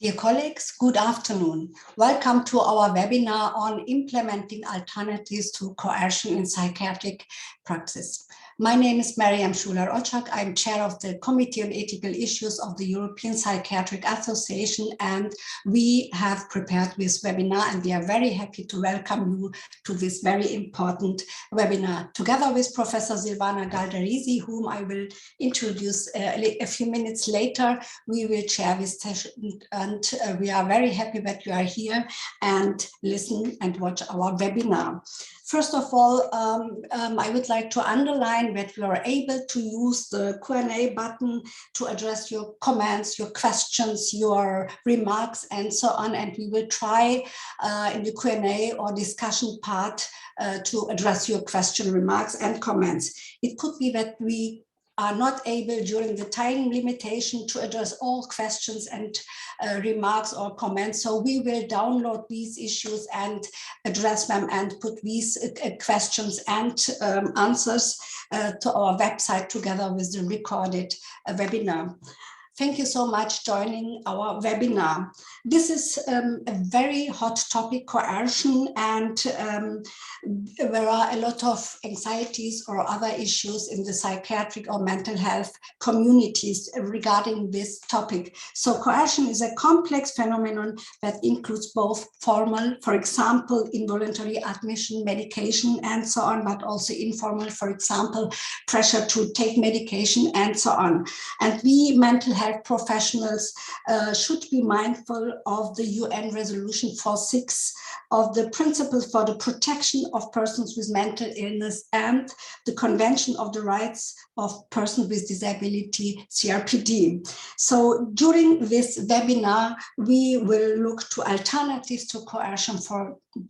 Dear colleagues, good afternoon. Welcome to our webinar on implementing alternatives to coercion in psychiatric practice. My name is Mariam Schuler-Otschak. I'm chair of the Committee on Ethical Issues of the European Psychiatric Association, and we have prepared this webinar, and we are very happy to welcome you to this very important webinar. Together with Professor Silvana Galdarisi, whom I will introduce a few minutes later, we will chair this session, and we are very happy that you are here and listen and watch our webinar. First of all, I would like to underline that you are able to use the Q&A button to address your comments, your questions, your remarks, and so on. And we will try in the Q&A or discussion part to address your question, remarks, and comments. It could be that we are not able during the time limitation to address all questions and remarks or comments. So we will download these issues and address them and put these questions and answers to our website together with the recorded webinar. Thank you so much for joining our webinar. This is a very hot topic, coercion, and there are a lot of anxieties or other issues in the psychiatric or mental health communities regarding this topic. So coercion is a complex phenomenon that includes both formal, for example, involuntary admission, medication, and so on, but also informal, for example, pressure to take medication, and so on. And we mental health professionals should be mindful of the UN Resolution 46 of the Principles for the Protection of Persons with Mental Illness and the Convention of the Rights of Persons with Disability, CRPD. So during this webinar, we will look to alternatives to coercion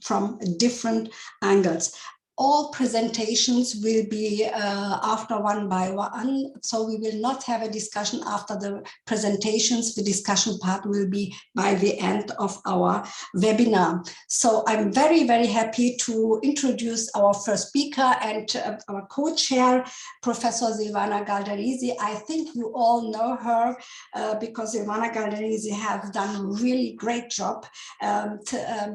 from different angles. All presentations will be after one by one, so we will not have a discussion after the presentations. The discussion part will be by the end of our webinar. So I'm very, very happy to introduce our first speaker and our co-chair, Professor Silvana Galdarisi. I think you all know her because Silvana Galdarisi has done a really great job.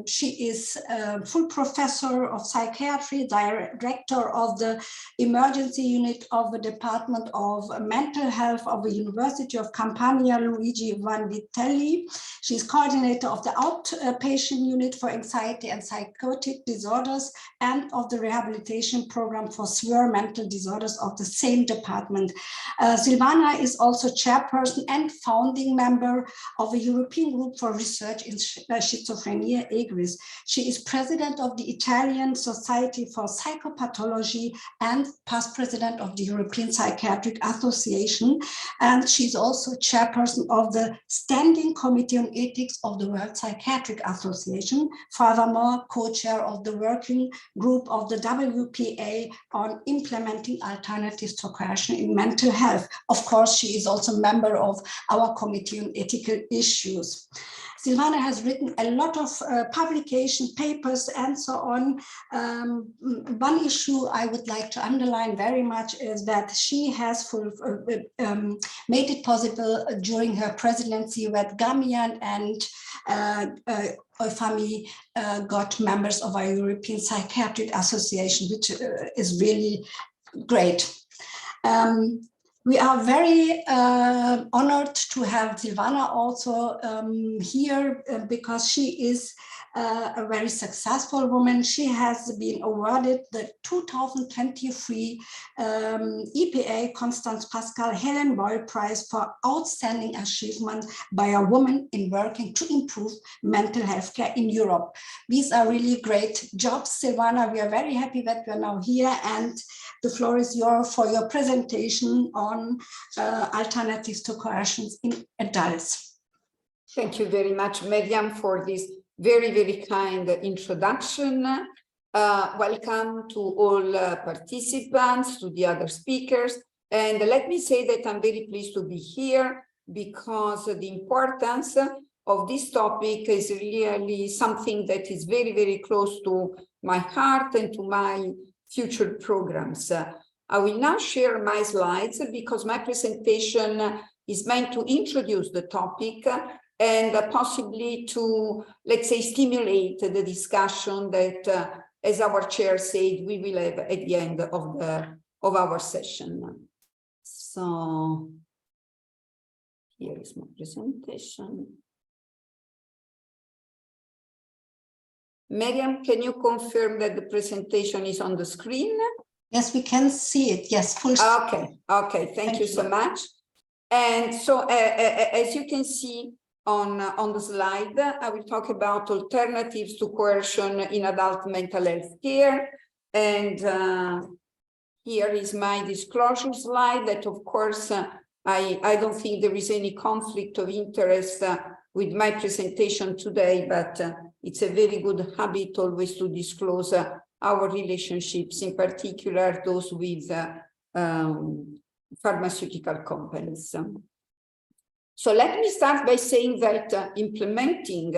She is a full professor of psychiatry, director of the emergency unit of the Department of Mental Health of the University of Campania, Luigi Vanvitelli. She's coordinator of the outpatient unit for anxiety and psychotic disorders and of the rehabilitation program for severe mental disorders of the same department. Silvana is also chairperson and founding member of the European Group for Research in Schizophrenia, EGRIS. She is president of the Italian Society for Psychopathology and past president of the European Psychiatric Association. And she's also chairperson of the Standing Committee on Ethics of the World Psychiatric Association. Furthermore, co-chair of the working group of the WPA on implementing alternatives to coercion in mental health. Of course, she is also a member of our Committee on Ethical Issues. Silvana has written a lot of publication papers and so on. One issue I would like to underline very much is that she has made it possible during her presidency that Gamian and Fami got members of our European Psychiatric Association, which is really great. We are very honored to have Silvana also here because she is a very successful woman. She has been awarded the 2023 EPA Constance Pascal Helen Boyle Prize for Outstanding Achievement by a Woman in Working to Improve Mental Health Care in Europe. These are really great jobs, Silvana. We are very happy that you are now here, and the floor is yours for your presentation on alternatives to coercion in adults. Thank you very much, Mariam, for this very, very kind introduction. Welcome to all participants, to the other speakers. And let me say that I'm very pleased to be here because the importance of this topic is really something that is very, very close to my heart and to my future programs. I will now share my slides because my presentation is meant to introduce the topic and possibly to, let's say, stimulate the discussion that, as our chair said, we will have at the end of our session. So here is my presentation. Miriam, can you confirm that the presentation is on the screen? Yes, we can see it. Yes, full screen. Okay, thank you so much. And so, as you can see on the slide, I will talk about alternatives to coercion in adult mental health care. And here is my disclosure slide that, of course, I don't think there is any conflict of interest with my presentation today, but it's a very good habit always to disclose our relationships, in particular those with pharmaceutical companies. So let me start by saying that implementing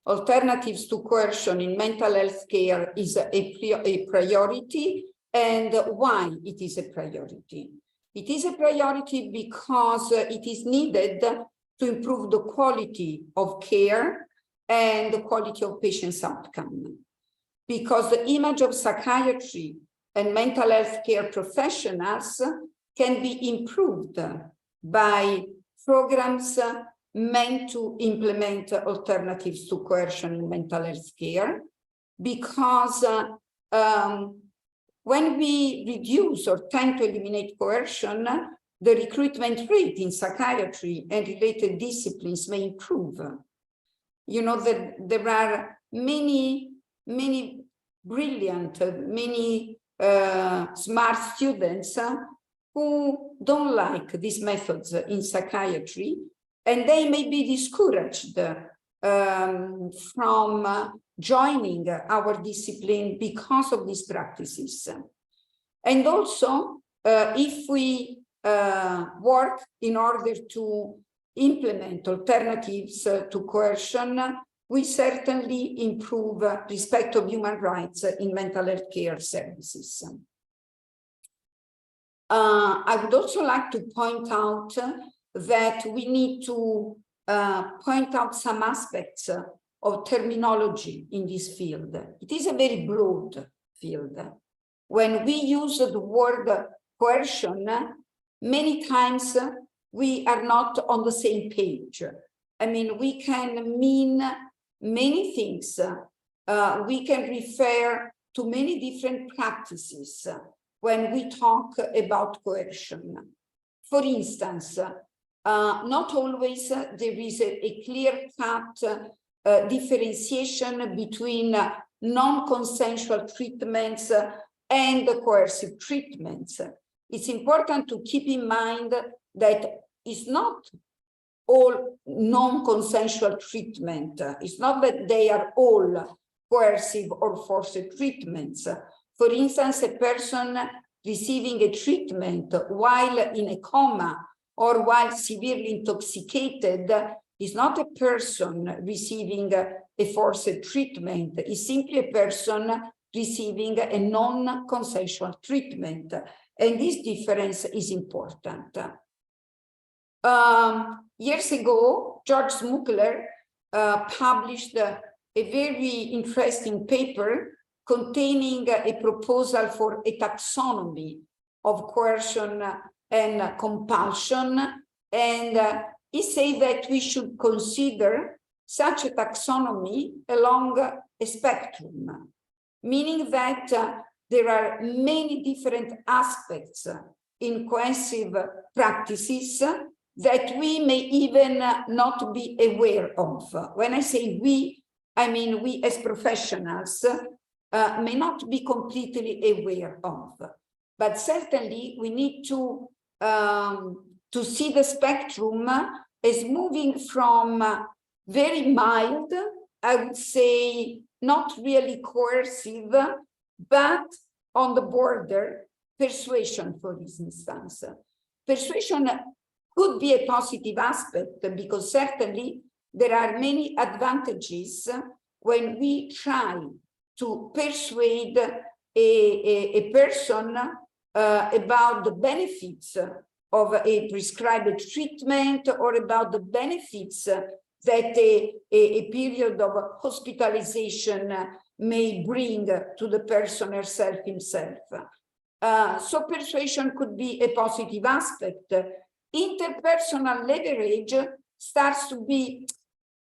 alternatives to coercion in mental health care is a priority, and why it is a priority. It is a priority because it is needed to improve the quality of care and the quality of patients' outcome. Because the image of psychiatry and mental health care professionals can be improved by programs meant to implement alternatives to coercion in mental health care, because when we reduce or tend to eliminate coercion, the recruitment rate in psychiatry and related disciplines may improve. You know that there are many brilliant, smart students who don't like these methods in psychiatry, and they may be discouraged from joining our discipline because of these practices. And also, if we work in order to implement alternatives to coercion, we certainly improve respect of human rights in mental health care services. I would also like to point out that we need to point out some aspects of terminology in this field. It is a very broad field. When we use the word coercion, many times we are not on the same page. I mean, we can mean many things. We can refer to many different practices when we talk about coercion. For instance, not always there is a clear-cut differentiation between non-consensual treatments and coercive treatments. It's important to keep in mind that it's not all non-consensual treatment. It's not that they are all coercive or forced treatments. For instance, a person receiving a treatment while in a coma or while severely intoxicated is not a person receiving a forced treatment. It's simply a person receiving a non-consensual treatment. And this difference is important. Years ago, George Smuggler published a very interesting paper containing a proposal for a taxonomy of coercion and compulsion. And he said that we should consider such a taxonomy along a spectrum, meaning that there are many different aspects in coercive practices that we may even not be aware of. When I say we, I mean we as professionals may not be completely aware of. But certainly we need to see the spectrum as moving from very mild, I would say not really coercive, but on the border, persuasion, for instance. Persuasion could be a positive aspect because certainly there are many advantages when we try to persuade a person about the benefits of a prescribed treatment or about the benefits that a period of hospitalization may bring to the person herself himself. So persuasion could be a positive aspect. Interpersonal leverage starts to be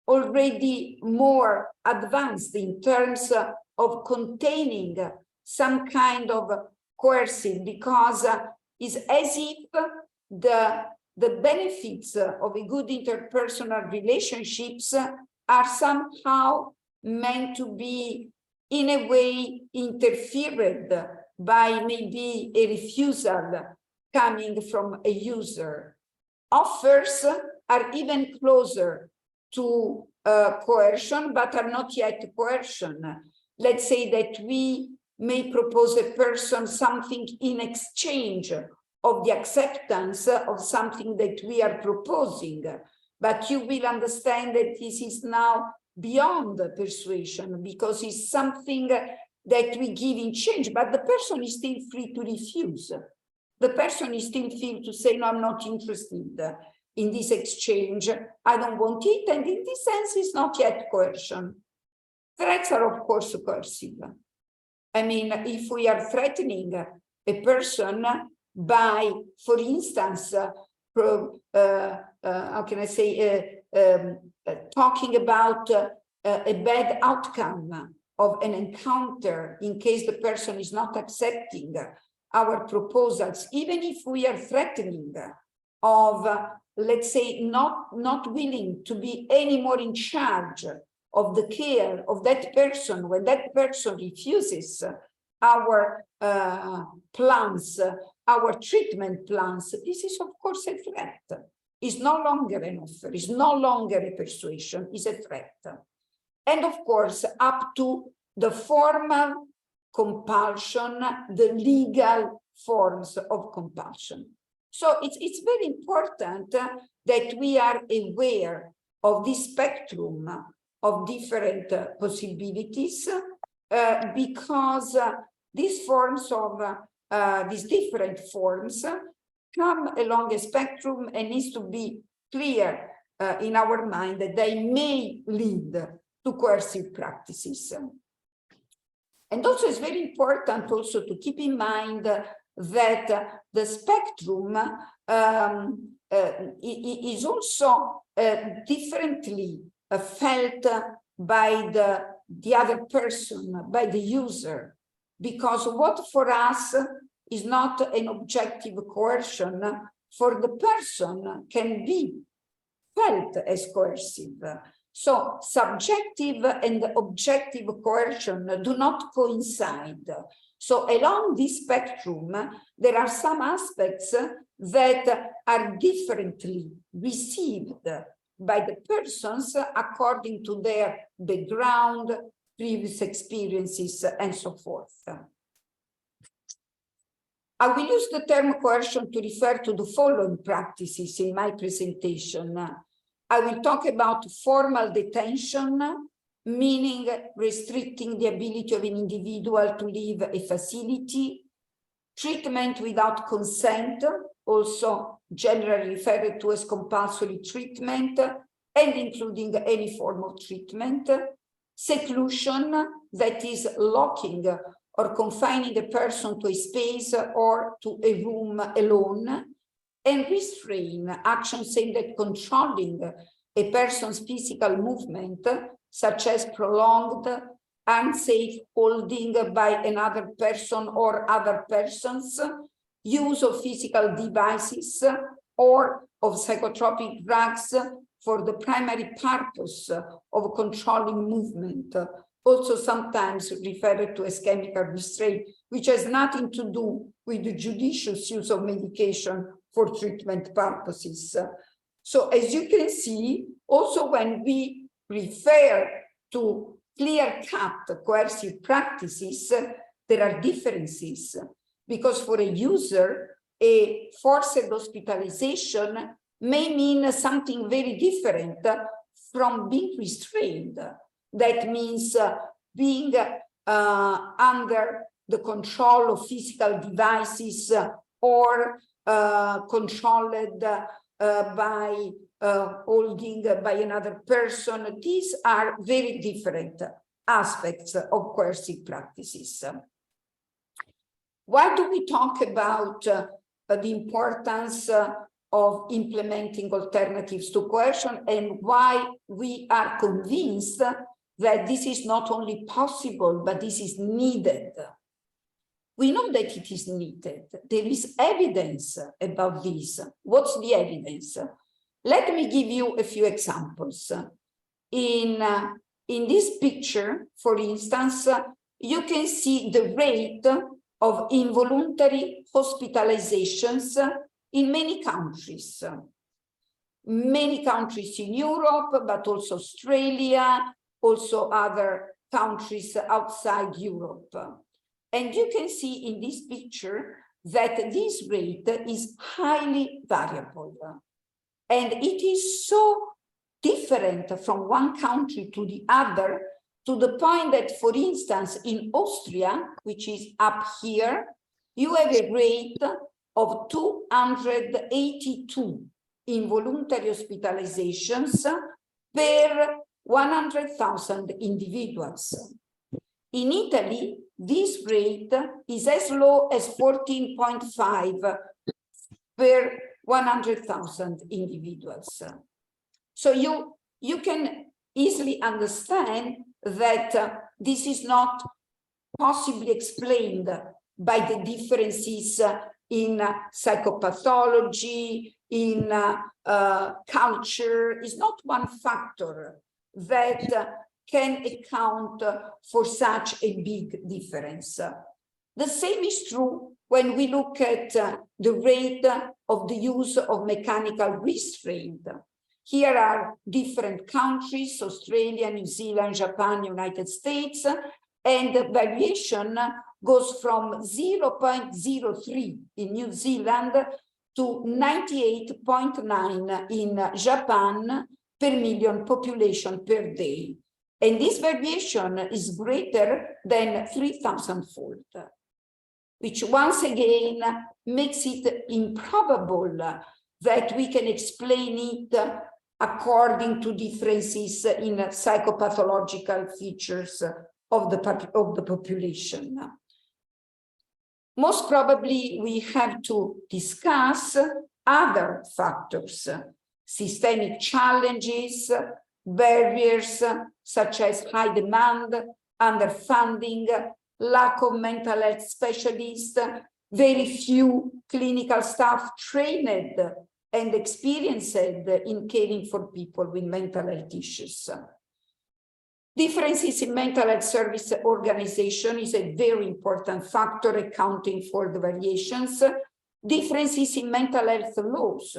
already more advanced in terms of containing some kind of coercive, because it's as if the benefits of a good interpersonal relationships are somehow meant to be in a way interfered by maybe a refusal coming from a user. Offers are even closer to coercion, but are not yet coercion. Let's say that we may propose a person something in exchange of the acceptance of something that we are proposing. But you will understand that this is now beyond persuasion, because it's something that we give in change, but the person is still free to refuse. The person is still free to say, no, I'm not interested in this exchange, I don't want it, and in this sense, it's not yet coercion. Threats are, of course, coercive. I mean, if we are threatening a person by, for instance, how can I say, talking about a bad outcome of an encounter in case the person is not accepting our proposals, even if we are threatening of, let's say, not willing to be any more in charge of the care of that person when that person refuses our plans, our treatment plans, this is of course a threat. It's no longer an offer, it's no longer a persuasion, it's a threat. And of course, up to the formal compulsion, the legal forms of compulsion. So it's very important that we are aware of this spectrum of different possibilities, because these forms of these different forms come along a spectrum, and needs to be clear in our mind that they may lead to coercive practices. And also it's very important also to keep in mind that the spectrum is also differently felt by the other person, by the user, because what for us is not an objective coercion, for the person can be felt as coercive. So subjective and objective coercion do not coincide. So along this spectrum, there are some aspects that are differently received by the persons according to their background, previous experiences, and so forth. I will use the term coercion to refer to the following practices in my presentation. I will talk about formal detention, meaning restricting the ability of an individual to leave a facility, treatment without consent, also generally referred to as compulsory treatment, and including any form of treatment, seclusion, that is locking or confining a person to a space or to a room alone, and restraint, actions aimed at controlling a person's physical movement, such as prolonged, unsafe holding by another person or other persons, use of physical devices or of psychotropic drugs for the primary purpose of controlling movement, also sometimes referred to as chemical restraint, which has nothing to do with the judicious use of medication for treatment purposes. So as you can see, also when we refer to clear-cut coercive practices, there are differences, because for a user, a forced hospitalization may mean something very different from being restrained. That means being under the control of physical devices or controlled by holding by another person. These are very different aspects of coercive practices. Why do we talk about the importance of implementing alternatives to coercion, and why we are convinced that this is not only possible, but this is needed? We know that it is needed. There is evidence about this. What's the evidence? Let me give you a few examples. In this picture, for instance, you can see the rate of involuntary hospitalizations in many countries. Many countries in Europe, but also Australia, also other countries outside Europe. And you can see in this picture that this rate is highly variable. And it is so different from one country to the other, to the point that, for instance, in Austria, which is up here, you have a rate of 282 involuntary hospitalizations per 100,000 individuals. In Italy, this rate is as low as 14.5 per 100,000 individuals. So you can easily understand that this is not possibly explained by the differences in psychopathology, in culture. Is not one factor that can account for such a big difference. The same is true when we look at the rate of the use of mechanical restraint. Here are different countries: Australia, New Zealand, Japan, United States, and the variation goes from 0.03 in New Zealand to 98.9 in Japan per million population per day. And this variation is greater than 3,000-fold, which once again makes it improbable that we can explain it according to differences in psychopathological features of the population. Most probably, we have to discuss other factors, systemic challenges, barriers such as high demand, underfunding, lack of mental health specialists, very few clinical staff trained and experienced in caring for people with mental health issues. Differences in mental health service organization is a very important factor accounting for the variations. Differences in mental health laws.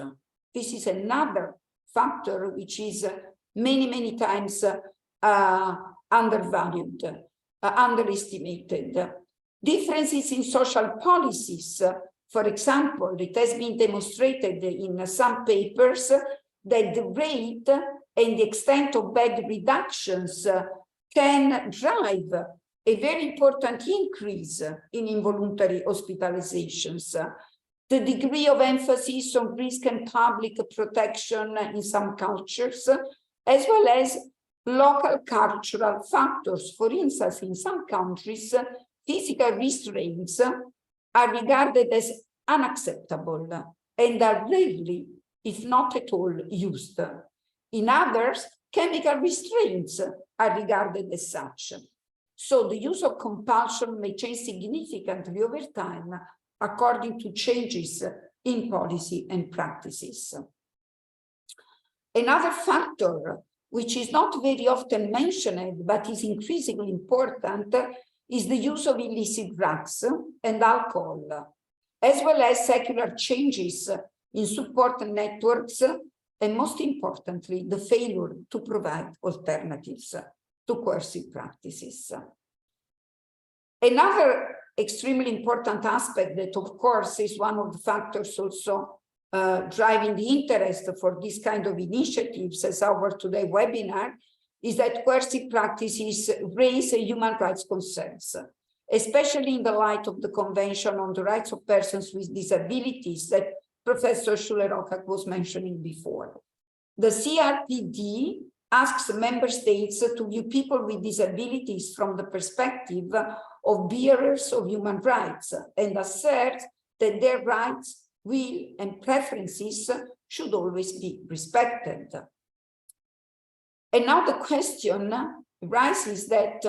This is another factor which is many times undervalued, underestimated. Differences in social policies. For example, it has been demonstrated in some papers that the rate and the extent of bed reductions can drive a very important increase in involuntary hospitalizations. The degree of emphasis on risk and public protection in some cultures, as well as local cultural factors. For instance, in some countries, physical restraints are regarded as unacceptable and are rarely, if not at all, used. In others, chemical restraints are regarded as such. So the use of compulsion may change significantly over time according to changes in policy and practices. Another factor, which is not very often mentioned but is increasingly important, is the use of illicit drugs and alcohol, as well as secular changes in support networks, and most importantly, the failure to provide alternatives to coercive practices. Another extremely important aspect that, of course, is one of the factors also driving the interest for this kind of initiatives as our today webinar, is that coercive practices raise human rights concerns, especially in the light of the Convention on the Rights of Persons with Disabilities that Professor Schuler-Ockach was mentioning before. The CRPD asks member states to view people with disabilities from the perspective of bearers of human rights and asserts that their rights, will, and preferences should always be respected. And now the question arises that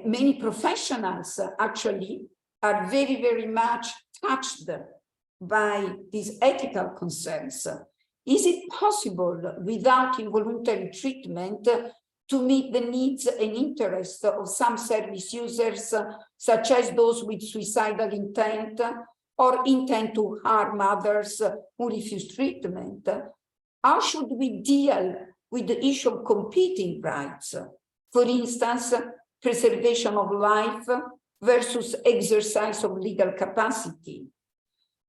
many professionals actually are very, very much touched by these ethical concerns. Is it possible without involuntary treatment to meet the needs and interests of some service users, such as those with suicidal intent or intent to harm others who refuse treatment? How should we deal with the issue of competing rights? For instance, preservation of life versus exercise of legal capacity,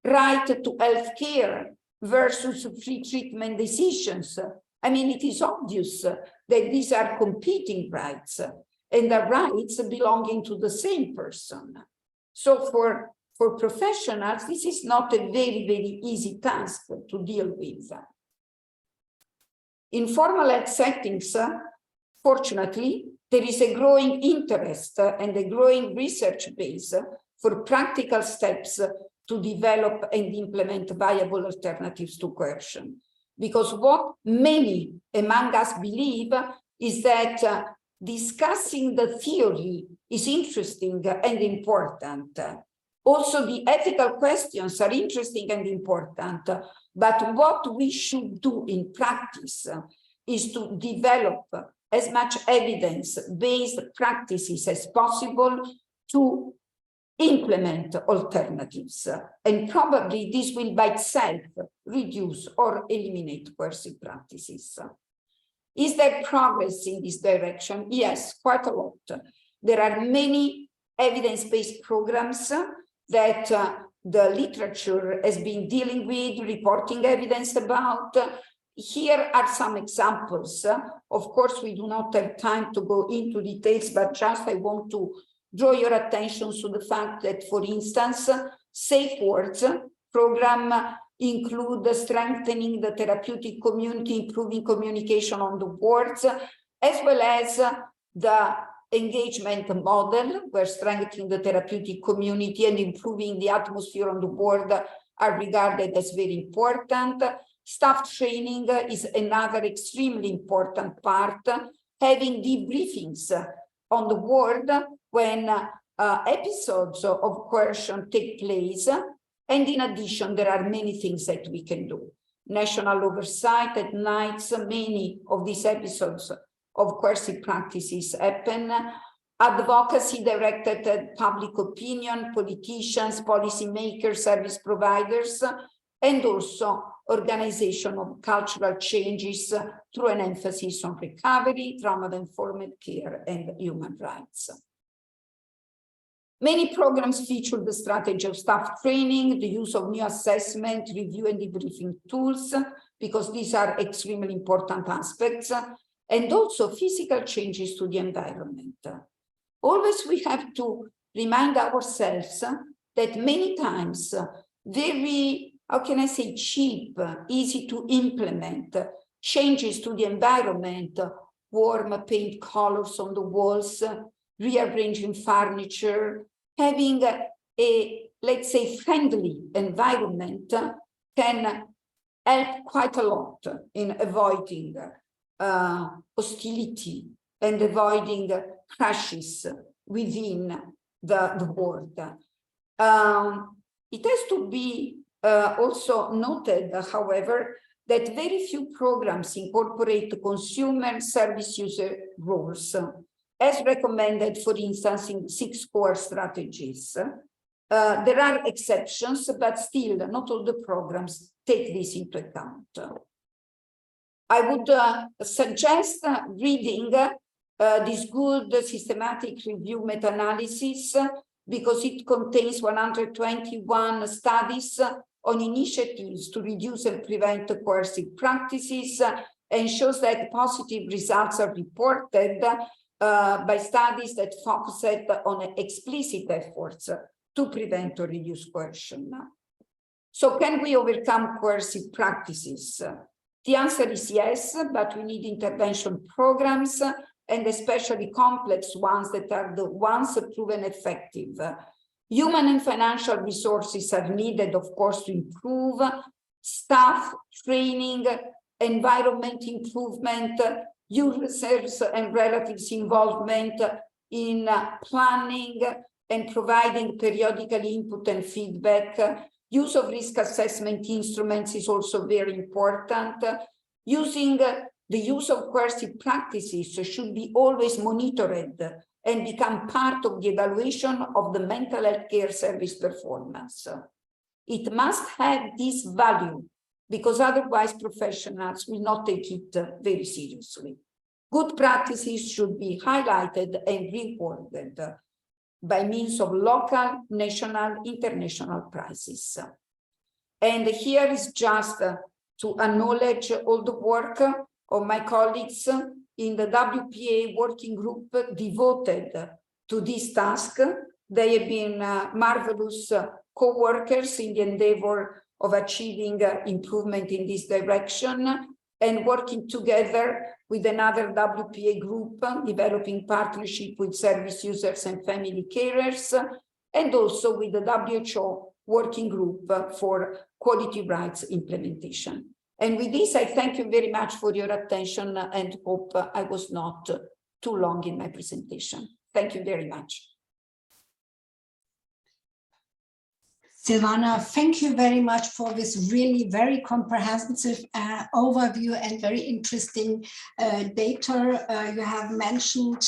right to health care versus free treatment decisions. I mean, it is obvious that these are competing rights and the rights belonging to the same person. So for professionals, this is not a very, very easy task to deal with. In formal health settings, fortunately, there is a growing interest and a growing research base for practical steps to develop and implement viable alternatives to coercion. Because what many among us believe is that discussing the theory is interesting and important. Also, the ethical questions are interesting and important, but what we should do in practice is to develop as much evidence-based practices as possible to implement alternatives, and probably this will by itself reduce or eliminate coercive practices. Is there progress in this direction? Yes, quite a lot. There are many evidence-based programs that the literature has been dealing with, reporting evidence about. Here are some examples. Of course, we do not have time to go into details, but just I want to draw your attention to the fact that, for instance, Safe Words program include strengthening the therapeutic community, improving communication on the wards, as well as the engagement model, where strengthening the therapeutic community and improving the atmosphere on the ward are regarded as very important. Staff training is another extremely important part, having debriefings on the ward when episodes of coercion take place. And in addition, there are many things that we can do. National oversight at nights, many of these episodes of coercive practices happen. Advocacy directed at public opinion, politicians, policymakers, service providers, and also organization of cultural changes through an emphasis on recovery, trauma-informed care, and human rights. Many programs feature the strategy of staff training, the use of new assessment, review, and debriefing tools, because these are extremely important aspects, and also physical changes to the environment. Always we have to remind ourselves that many times very, how can I say, cheap, easy to implement changes to the environment, warm paint colors on the walls, rearranging furniture, having a, let's say, friendly environment can help quite a lot in avoiding hostility and avoiding crashes within the ward. It has to be also noted, however, that very few programs incorporate consumer service user roles, as recommended, for instance, in 6 core strategies. There are exceptions, but still not all the programs take this into account. I would suggest reading this good systematic review meta-analysis, because it contains 121 studies on initiatives to reduce and prevent coercive practices, and shows that positive results are reported by studies that focus on explicit efforts to prevent or reduce coercion. So can we overcome coercive practices? The answer is yes, but we need intervention programs, and especially complex ones that are the ones proven effective. Human and financial resources are needed, of course, to improve staff, training, environment improvement, users and relatives involvement in planning and providing periodically input and feedback. Use of risk assessment instruments is also very important. The use of coercive practices should be always monitored and become part of the evaluation of the mental health care service performance. It must have this value, because otherwise professionals will not take it very seriously. Good practices should be highlighted and rewarded by means of local, national, international prizes. And here is just to acknowledge all the work of my colleagues in the WPA working group devoted to this task. They have been marvelous co-workers in the endeavor of achieving improvement in this direction, and working together with another WPA group, developing partnership with service users and family carers, and also with the WHO working group for quality rights implementation. And with this, I thank you very much for your attention and hope I was not too long in my presentation. Thank you very much. Silvana, thank you very much for this really very comprehensive overview and very interesting data. You have mentioned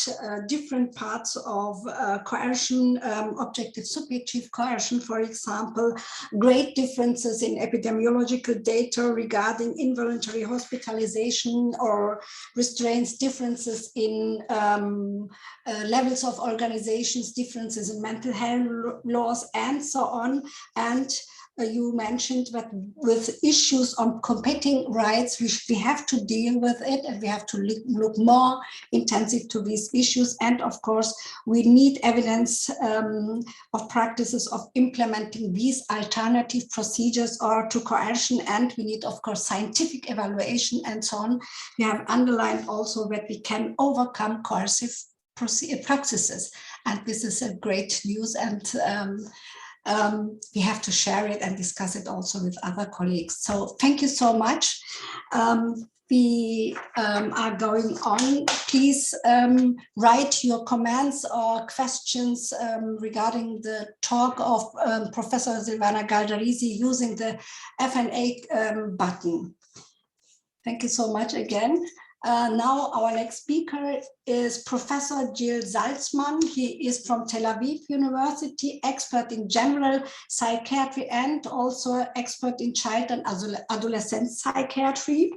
different parts of coercion, objective subjective coercion, for example, great differences in epidemiological data regarding involuntary hospitalisation or restraints, differences in levels of organizations, differences in mental health laws, and so on. And you mentioned that with issues on competing rights, we have to deal with it, and we have to look more intensive to these issues. And of course, we need evidence of practices of implementing these alternative procedures or to coercion, and we need, of course, scientific evaluation and so on. We have underlined also that we can overcome coercive practices, and this is a great news, and we have to share it and discuss it also with other colleagues. So thank you so much. We are going on. Please write your comments or questions regarding the talk of Professor Silvana Galdarisi using the F&A button. Thank you so much again. Now our next speaker is Professor Jill Salzman. He is from Tel Aviv University, expert in general psychiatry and also expert in child and adolescent psychiatry.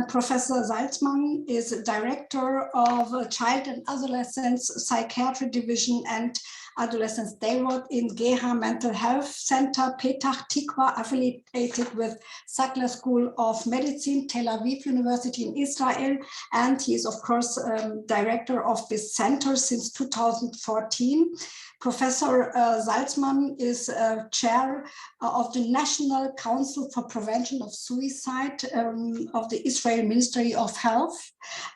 Professor Salzman is director of Child and Adolescent Psychiatry Division and Adolescents Day Ward in Geha Mental Health Center, Petach Tikva, affiliated with Sackler School of Medicine, Tel Aviv University in Israel. And he is, of course, director of this center since 2014. Professor Salzman is chair of the National Council for Prevention of Suicide of the Israel Ministry of Health.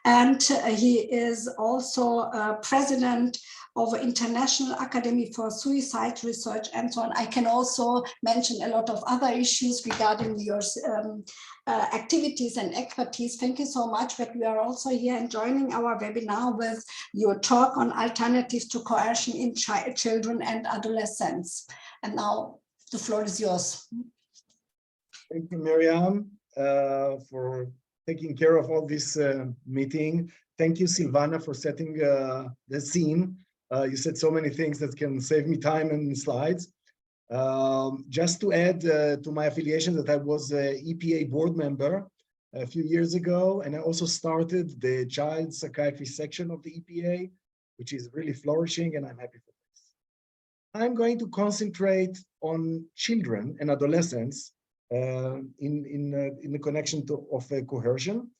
And he is also president of International Academy for Suicide Research and so on. I can also mention a lot of other issues regarding your activities and expertise. Thank you so much that we are also here and joining our webinar with your talk on alternatives to coercion in children and adolescents. And now the floor is yours. Thank you, Miriam, for taking care of all this meeting. Thank you, Silvana, for setting the scene. You said so many things that can save me time and slides. Just to add to my affiliation that I was an EPA board member a few years ago, and I also started the child psychiatry section of the EPA, which is really flourishing, and I'm happy for this. I'm going to concentrate on children and adolescents in the connection of coercion.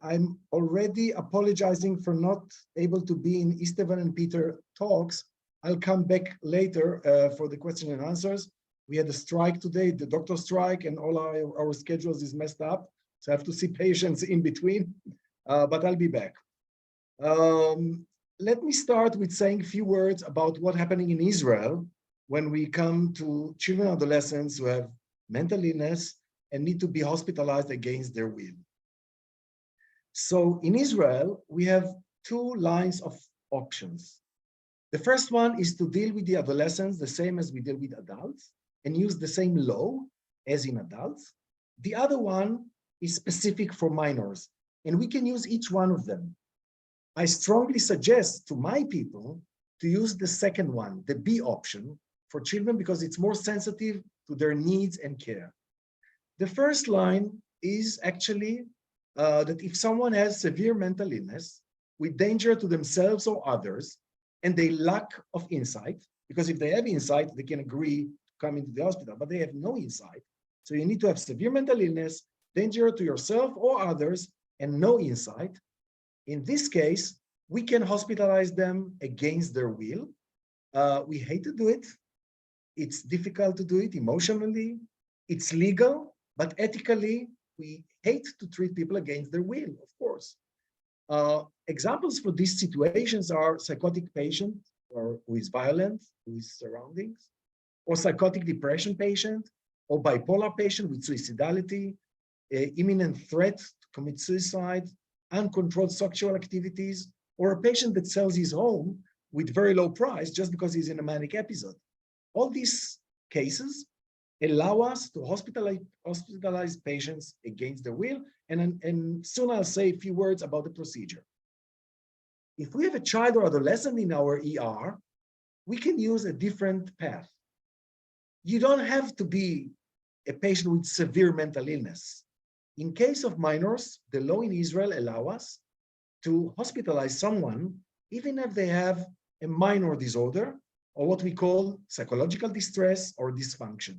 I'm already apologizing for not able to be in Esteban and Peter talks. I'll come back later for the question and answers. We had a strike today, the doctor strike, and all our schedules is messed up. So I have to see patients in between, but I'll be back. Let me start with saying a few words about what's happening in Israel when we come to children and adolescents who have mental illness and need to be hospitalized against their will. So in Israel, we have two lines of options. The first one is to deal with the adolescents the same as we deal with adults and use the same law as in adults. The other one is specific for minors, and we can use each one of them. I strongly suggest to my people to use the second one, the B option, for children because it's more sensitive to their needs and care. The first line is actually that if someone has severe mental illness with danger to themselves or others, and they lack of insight, because if they have insight, they can agree to come into the hospital, but they have no insight. So you need to have severe mental illness, danger to yourself or others, and no insight. In this case, we can hospitalize them against their will. We hate to do it. It's difficult to do it emotionally. It's legal, but ethically, we hate to treat people against their will, of course. Examples for these situations are psychotic patient or who is violent to his surroundings, or psychotic depression patient, or bipolar patient with suicidality, imminent threat to commit suicide, uncontrolled sexual activities, or a patient that sells his home with very low price just because he's in a manic episode. All these cases allow us to hospitalize patients against their will, and soon I'll say a few words about the procedure. If we have a child or adolescent in our ER, we can use a different path. You don't have to be a patient with severe mental illness. In case of minors, the law in Israel allows us to hospitalize someone even if they have a minor disorder or what we call psychological distress or dysfunction.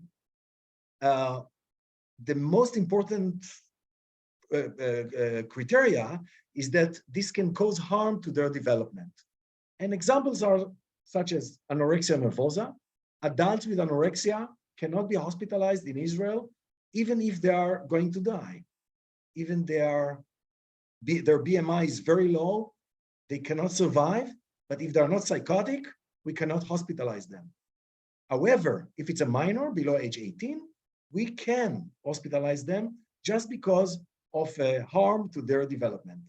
The most important criteria is that this can cause harm to their development. And examples are such as anorexia nervosa. Adults with anorexia cannot be hospitalized in Israel, even if they are going to die. Even their BMI is very low, they cannot survive, but if they're not psychotic, we cannot hospitalize them. However, if it's a minor below age 18, we can hospitalize them just because of harm to their development.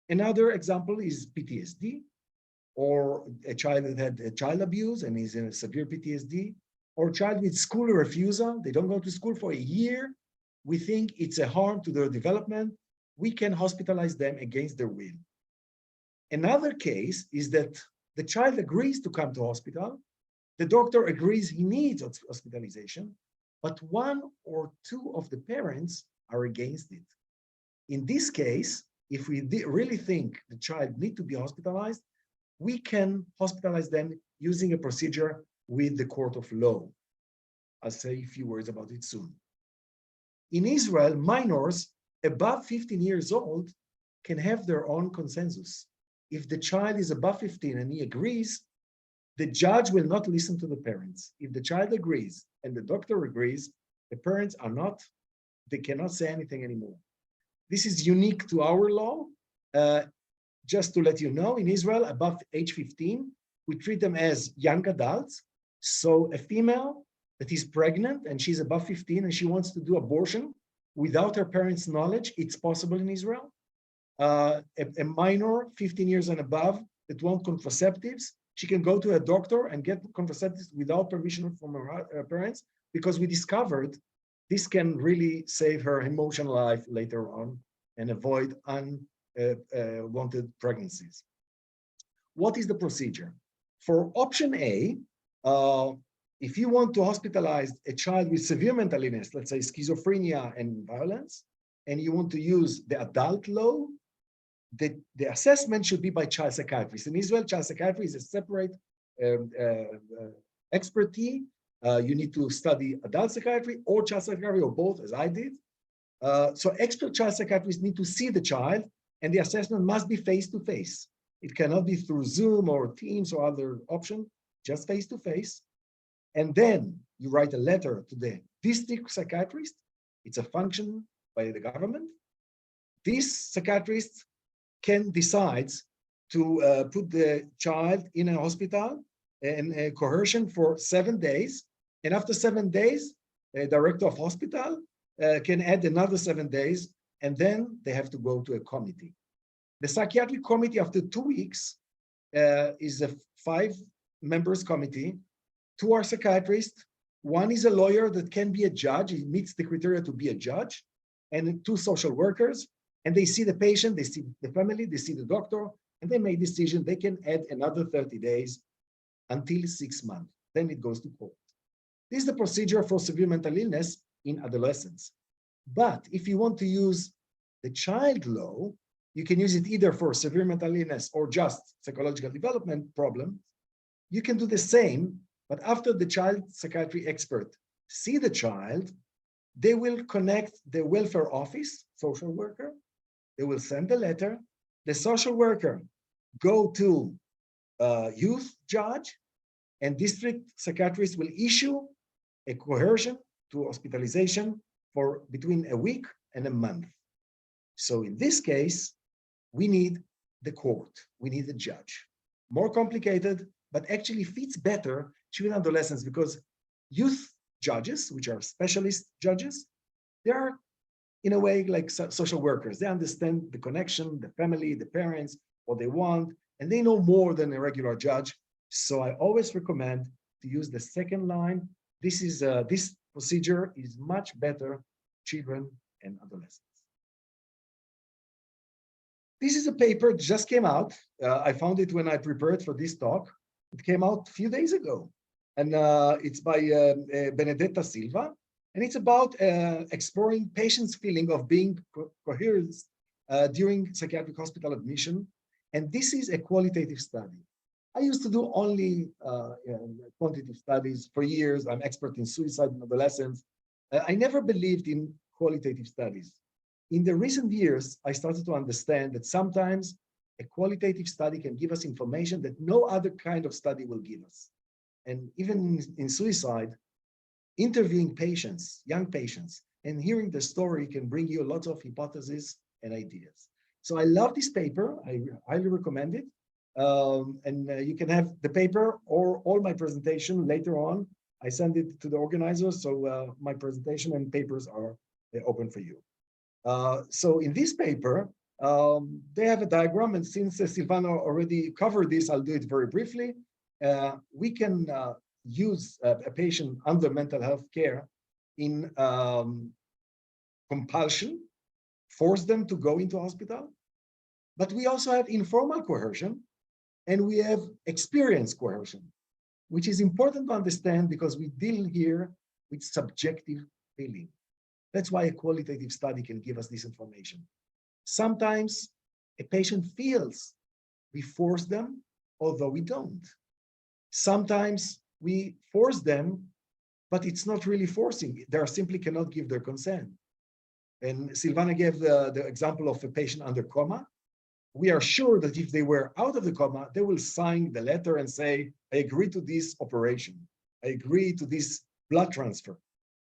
Another example is PTSD, or a child that had child abuse and is in a severe PTSD, or a child with school refusal. They don't go to school for a year. We think it's a harm to their development. We can hospitalize them against their will. Another case is that the child agrees to come to hospital. The doctor agrees he needs hospitalization, but one or two of the parents are against it. In this case, if we really think the child needs to be hospitalized, we can hospitalize them using a procedure with the court of law. I'll say a few words about it soon. In Israel, minors above 15 years old can have their own consensus. If the child is above 15 and he agrees, the judge will not listen to the parents. If the child agrees and the doctor agrees, the parents are not, they cannot say anything anymore. This is unique to our law. Just to let you know, in Israel, above age 15, we treat them as young adults. So a female that is pregnant and she's above 15 and she wants to do abortion without her parents' knowledge, it's possible in Israel. A minor, 15 years and above, that wants contraceptives, she can go to a doctor and get contraceptives without permission from her parents, because we discovered this can really save her emotional life later on and avoid unwanted pregnancies. What is the procedure? For option A, if you want to hospitalize a child with severe mental illness, let's say schizophrenia and violence, and you want to use the adult law, the assessment should be by child psychiatrists. In Israel, child psychiatry is a separate expertise. You need to study adult psychiatry or child psychiatry or both, as I did. So expert child psychiatrists need to see the child, and the assessment must be face-to-face. It cannot be through Zoom or Teams or other option, just face-to-face. and then you write a letter to the district psychiatrist. It's a function by the government. This psychiatrist can decide to put the child in a hospital and coercion for 7 days. And after 7 days, the director of hospital can add another 7 days, and then they have to go to a committee. The psychiatric committee, after 2 weeks, is a 5-members committee. 2 are psychiatrists. 1 is a lawyer that can be a judge. He meets the criteria to be a judge, and 2 social workers. And they see the patient, they see the family, they see the doctor, and they make decision. They can add another 30 days until 6 months. Then it goes to court. This is the procedure for severe mental illness in adolescents. But if you want to use the child law, you can use it either for severe mental illness or just psychological development problem. You can do the same, but after the child psychiatry expert see the child, they will connect the welfare office, social worker. They will send the letter. The social worker go to youth judge, and district psychiatrist will issue a coercion to hospitalization for between a week and a month. So in this case, we need the court, we need the judge. More complicated, but actually fits better to adolescents, because youth judges, which are specialist judges, they are in a way like social workers. They understand the connection, the family, the parents, what they want, and they know more than a regular judge. So I always recommend to use the second line. This procedure is much better children and adolescents. This is a paper that just came out. I found it when I prepared for this talk. It came out a few days ago, and it's by Benedetta Silva, and it's about exploring patients' feeling of being coerced during psychiatric hospital admission, and this is a qualitative study. I used to do only quantitative studies for years. I'm expert in suicide in adolescents. I never believed in qualitative studies. In the recent years, I started to understand that sometimes a qualitative study can give us information that no other kind of study will give us. And even in suicide, interviewing patients, young patients, and hearing the story can bring you lots of hypotheses and ideas. So I love this paper. I highly recommend it. You can have the paper or all my presentation later on. I send it to the organizers, so my presentation and papers are open for you. So in this paper, they have a diagram, and since Silvana already covered this, I'll do it very briefly. We can use a patient under mental health care in compulsion, force them to go into hospital. But we also have informal coercion, and we have experienced coercion, which is important to understand because we deal here with subjective feeling. That's why a qualitative study can give us this information. Sometimes a patient feels we force them, although we don't. Sometimes we force them, but it's not really forcing. They simply cannot give their consent. And Silvana gave the example of a patient under coma. We are sure that if they were out of the coma, they will sign the letter and say, I agree to this operation. I agree to this blood transfer.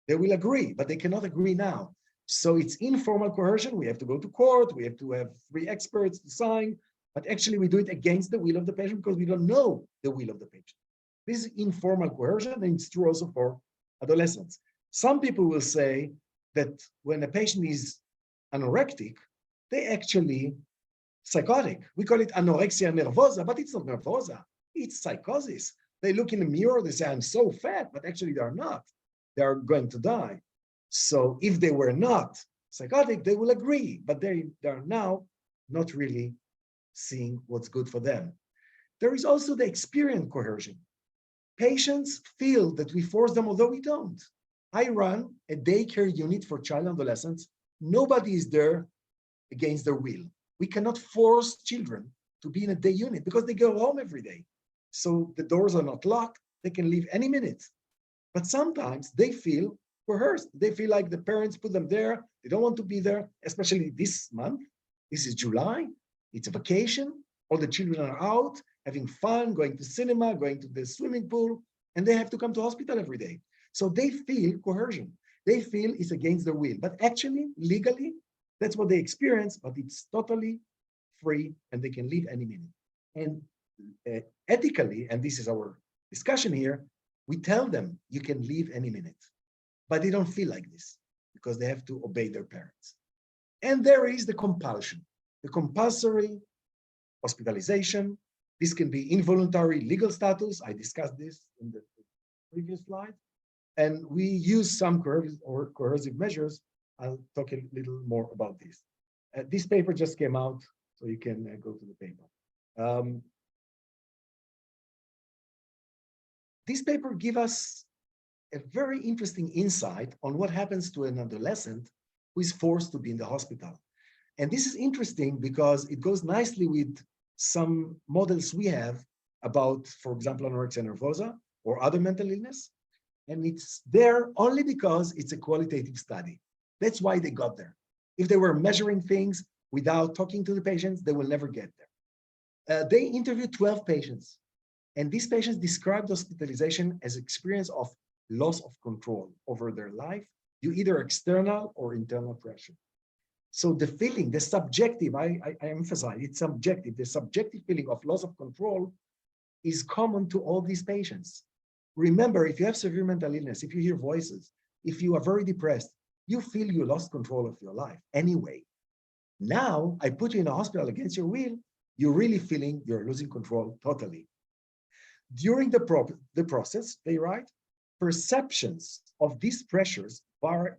They will agree, but they cannot agree now. So it's informal coercion. We have to go to court. We have to have 3 experts to sign. But actually, we do it against the will of the patient because we don't know the will of the patient. This is informal coercion, and it's true also for adolescents. Some people will say that when a patient is anorectic, they actually psychotic. We call it anorexia nervosa, but it's not nervosa. It's psychosis. They look in the mirror, they say, I'm so fat, but actually they're not. They are going to die. So if they were not psychotic, they will agree, but they are now not really seeing what's good for them. There is also the experienced coercion. Patients feel that we force them, although we don't. I run a daycare unit for child and adolescents. Nobody is there against their will. We cannot force children to be in a day unit because they go home every day. So the doors are not locked. They can leave any minute. But sometimes they feel coerced. They feel like the parents put them there. They don't want to be there, especially this month. This is July. It's a vacation. All the children are out, having fun, going to cinema, going to the swimming pool. and they have to come to hospital every day. So they feel coercion. They feel it's against their will, but actually, legally, that's what they experience, but it's totally free and they can leave any minute. And ethically, and this is our discussion here, we tell them you can leave any minute, but they don't feel like this because they have to obey their parents. And there is the compulsion, the compulsory hospitalization. This can be involuntary legal status. I discussed this in the previous slide. And we use some coercive measures. I'll talk a little more about this. This paper just came out, so you can go to the paper. This paper gives us a very interesting insight on what happens to an adolescent who is forced to be in the hospital. And this is interesting because it goes nicely with some models we have about, for example, anorexia nervosa or other mental illness. And it's there only because it's a qualitative study. That's why they got there. If they were measuring things without talking to the patients, they will never get there. They interviewed 12 patients. And these patients described hospitalization as experience of loss of control over their life due either external or internal pressure. So the feeling, the subjective, I emphasize, it's subjective. The subjective feeling of loss of control is common to all these patients. Remember, if you have severe mental illness, if you hear voices, if you are very depressed, you feel you lost control of your life anyway. Now, I put you in a hospital against your will, you're really feeling you're losing control totally. During the process, they write, perceptions of these pressures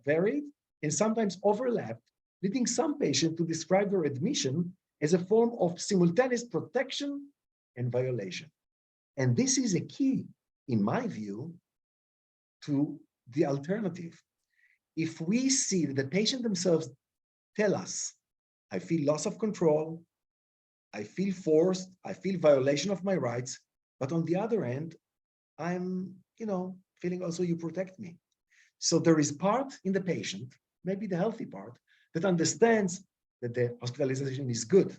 varied and sometimes overlapped, leading some patients to describe their admission as a form of simultaneous protection and violation. And this is a key, in my view, to the alternative. If we see that the patient themselves tell us, I feel loss of control, I feel forced, I feel violation of my rights, but on the other end, I'm, feeling also you protect me. So there is part in the patient, maybe the healthy part, that understands that the hospitalization is good.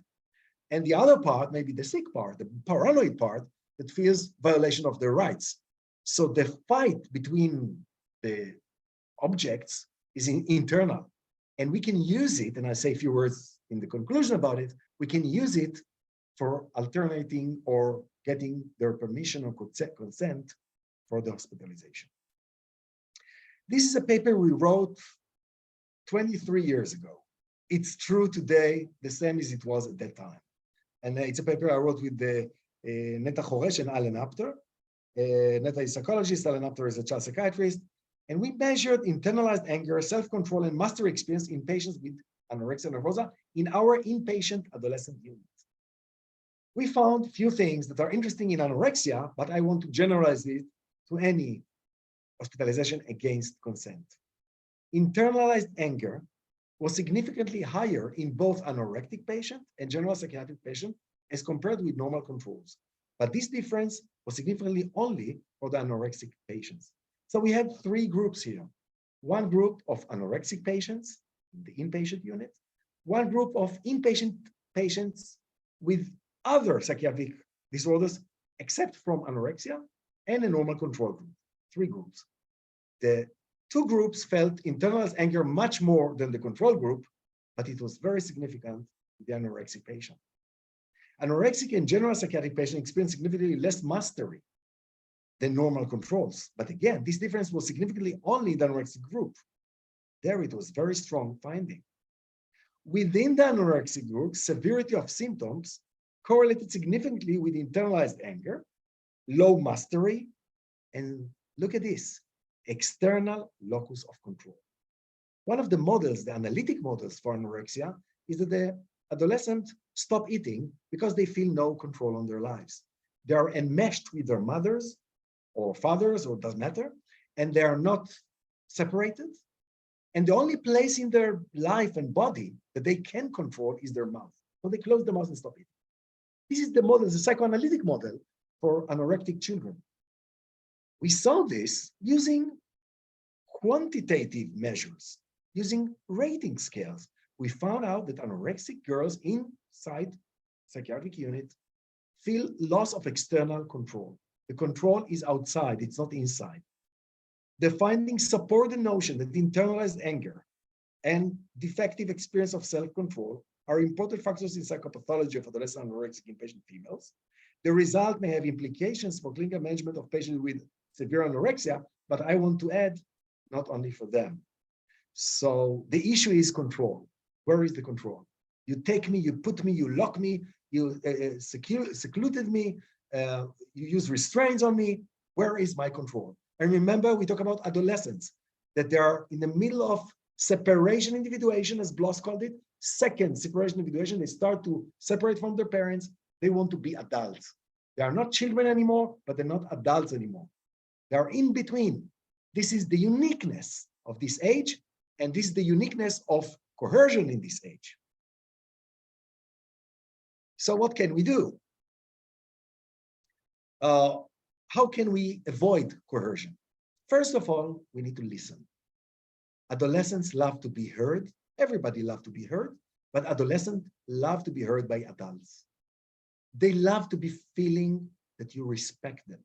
And the other part, maybe the sick part, the paranoid part, that feels violation of their rights. So the fight between the objects is internal. And we can use it, and I say a few words in the conclusion about it, we can use it for alternating or getting their permission or consent for the hospitalization. This is a paper we wrote 23 years ago. It's true today, the same as it was at that time. And it's a paper I wrote with the Neta Choresh and Alan Apter. Neta is a psychologist, Alan Apter is a child psychiatrist. And we measured internalized anger, self-control, and mastery experience in patients with anorexia nervosa in our inpatient adolescent unit. We found a few things that are interesting in anorexia, but I want to generalize it to any hospitalization against consent. Internalized anger was significantly higher in both anorectic patient and general psychiatric patient as compared with normal controls. But this difference was significantly only for the anorexic patients. So we had three groups here. One group of anorexic patients, the inpatient unit, one group of inpatient patients with other psychiatric disorders, except from anorexia, and a normal control group, three groups. The two groups felt internalized anger much more than the control group, but it was very significant with the anorexic patient. Anorexic and general psychiatric patients experienced significantly less mastery than normal controls. But again, this difference was significantly only in the anorexic group. There it was very strong finding. Within the anorexic group, severity of symptoms correlated significantly with internalized anger, low mastery, and look at this, external locus of control. One of the models, the analytic models for anorexia, is that the adolescent stop eating because they feel no control on their lives. They are enmeshed with their mothers or fathers, or doesn't matter, and they are not separated. And the only place in their life and body that they can control is their mouth. So they close the mouth and stop eating. This is the model, the psychoanalytic model for anorectic children. We saw this using quantitative measures, using rating scales. We found out that anorexic girls inside psychiatric unit feel loss of external control. The control is outside, it's not inside. The findings support the notion that internalized anger and defective experience of self-control are important factors in psychopathology of adolescent anorexic inpatient females. The result may have implications for clinical management of patients with severe anorexia, but I want to add, not only for them. So the issue is control. Where is the control? You take me, you put me, you lock me, you secluded me, you use restraints on me. Where is my control? And remember, we talk about adolescents, that they are in the middle of separation individuation, as Bloss called it. Second, separation individuation, they start to separate from their parents. They want to be adults. They are not children anymore, but they're not adults anymore. They are in between. This is the uniqueness of this age, and this is the uniqueness of coercion in this age. So what can we do? How can we avoid coercion? First of all, we need to listen. Adolescents love to be heard. Everybody loves to be heard, but adolescents love to be heard by adults. They love to be feeling that you respect them.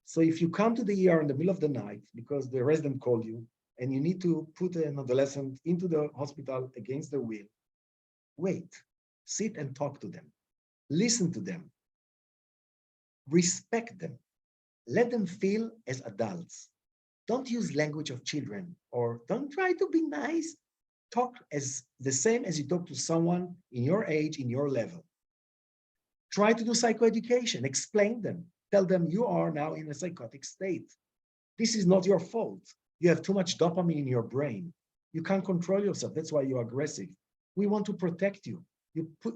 So if you come to the ER in the middle of the night because the resident called you and you need to put an adolescent into the hospital against their will, wait, sit and talk to them, listen to them, respect them, let them feel as adults. Don't use language of children, or don't try to be nice. Talk as the same as you talk to someone in your age, in your level. Try to do psychoeducation, explain them, tell them you are now in a psychotic state. This is not your fault. You have too much dopamine in your brain. You can't control yourself. That's why you're aggressive. We want to protect you.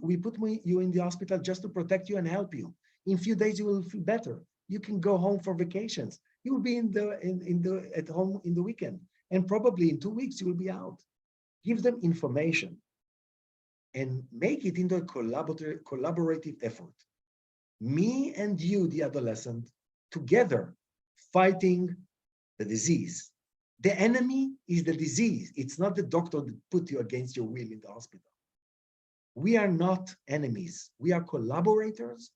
We put you in the hospital just to protect you and help you. In a few days, you will feel better. You can go home for vacations. You will be at home in the weekend. And probably in 2 weeks, you will be out. Give them information and make it into a collaborative effort. Me and you, the adolescent, together fighting the disease. The enemy is the disease. It's not the doctor that put you against your will in the hospital. We are not enemies. We are collaborators,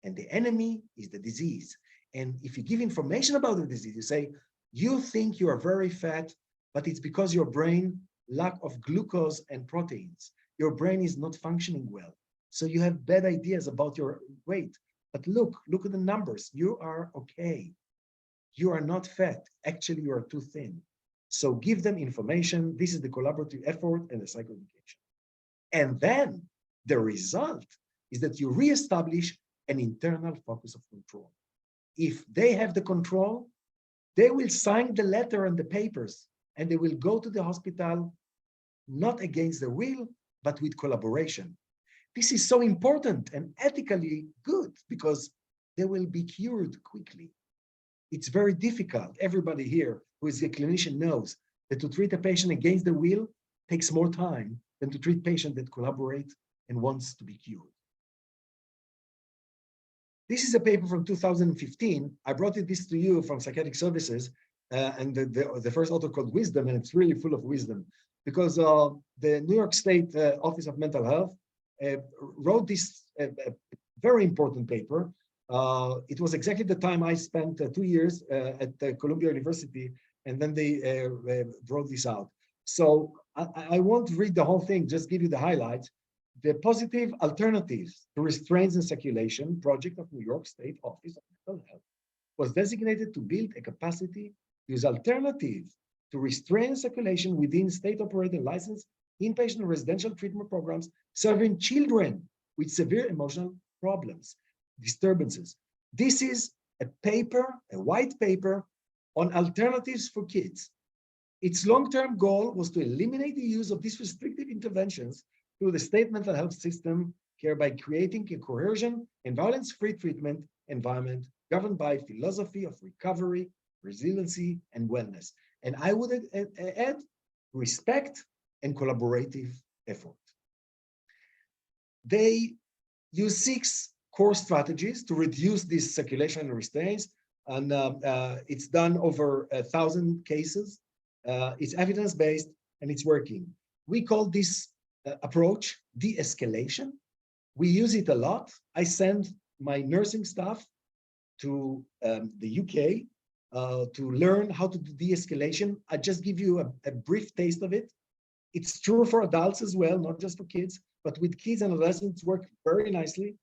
and the enemy is the disease. And if you give information about the disease, you say, you think you are very fat, but it's because your brain lack of glucose and proteins. Your brain is not functioning well. So you have bad ideas about your weight. But look at the numbers. You are okay. You are not fat. Actually, you are too thin. So give them information. This is the collaborative effort and the psychoeducation. And then the result is that you reestablish an internal focus of control. If they have the control, they will sign the letter and the papers, and they will go to the hospital, not against their will, but with collaboration. This is so important and ethically good because they will be cured quickly. It's very difficult. Everybody here who is a clinician knows that to treat a patient against their will takes more time than to treat patients that collaborate and wants to be cured. This is a paper from 2015. I brought this to you from Psychiatric Services, and the first author called Wisdom, and it's really full of wisdom because the New York State Office of Mental Health wrote this very important paper. It was exactly the time I spent 2 years at Columbia University, and then they brought this out. So I won't read the whole thing, just give you the highlights. The Positive Alternatives to Restraints and Circulation project of New York State Office of Mental Health was designated to build a capacity to use alternatives to restraint and circulation within state-operated licensed inpatient and residential treatment programs serving children with severe emotional problems, disturbances. This is a paper, a white paper on alternatives for kids. Its long-term goal was to eliminate the use of these restrictive interventions through the state mental health system care by creating a coercion and violence-free treatment environment governed by philosophy of recovery, resiliency, and wellness. And I would add respect and collaborative effort. They use 6 core strategies to reduce this circulation and restraints, and it's done over 1,000 cases. It's evidence-based and it's working. We call this approach de-escalation. We use it a lot. I send my nursing staff to the UK to learn how to do de-escalation. I just give you a brief taste of it. It's true for adults as well, not just for kids, but with kids and adolescents work very nicely.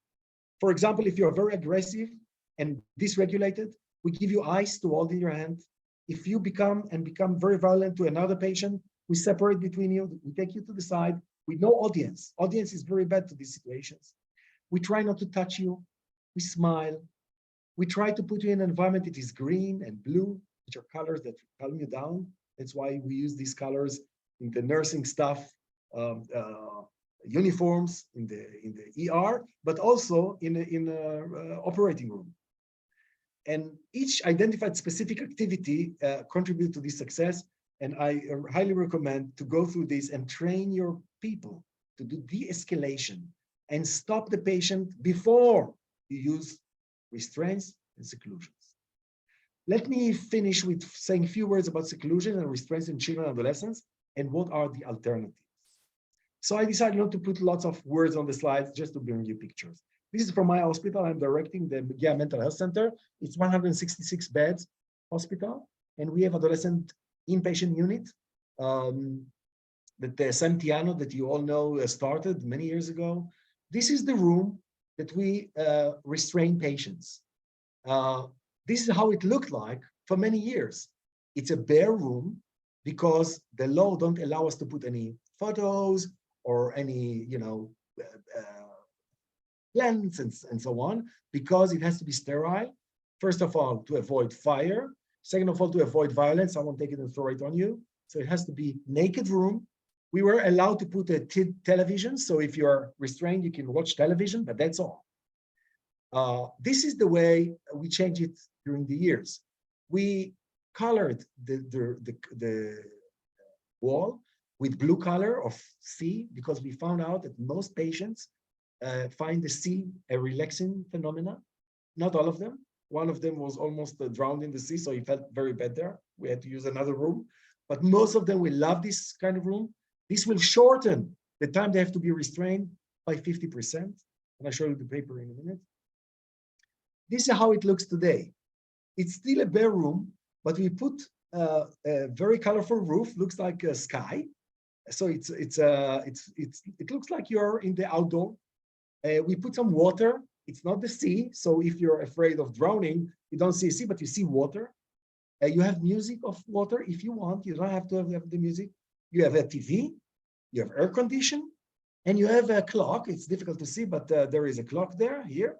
For example, if you're very aggressive and dysregulated, we give you ice to hold in your hand. If you become very violent to another patient, we separate between you, we take you to the side with no audience. Audience is very bad to these situations. We try not to touch you, we smile. We try to put you in an environment that is green and blue, which are colors that calm you down. That's why we use these colors in the nursing staff uniforms in the ER, but also in the operating room. And each identified specific activity contribute to this success. And I highly recommend to go through this and train your people to do de-escalation and stop the patient before you use restraints and seclusions. Let me finish with saying a few words about seclusion and restraints in children and adolescents and what are the alternatives. So I decided not to put lots of words on the slides, just to bring you pictures. This is from my hospital. I'm directing the Megia Mental Health Center. It's 166 beds hospital, and we have adolescent inpatient unit that the Santiano that you all know started many years ago. This is the room that we restrain patients. This is how it looked like for many years. It's a bare room because the law don't allow us to put any photos or any, plants and so on, because it has to be sterile. First of all, to avoid fire. Second of all, to avoid violence. Someone take it and throw it on you. So it has to be naked room. We were allowed to put a television. So if you're restrained, you can watch television, but that's all. This is the way we change it during the years. We colored the wall with blue color of sea because we found out that most patients find the sea a relaxing phenomena. Not all of them. One of them was almost drowned in the sea, so he felt very bad there. We had to use another room. But most of them will love this kind of room. This will shorten the time they have to be restrained by 50%. And I'll show you the paper in a minute. This is how it looks today. It's still a bare room, but we put a very colorful roof, looks like a sky. So it looks like you're in the outdoor. We put some water. It's not the sea. So if you're afraid of drowning, you don't see a sea, but you see water. You have music of water if you want. You don't have to have the music. You have a TV, you have air condition, and you have a clock. It's difficult to see, but there is a clock there, here.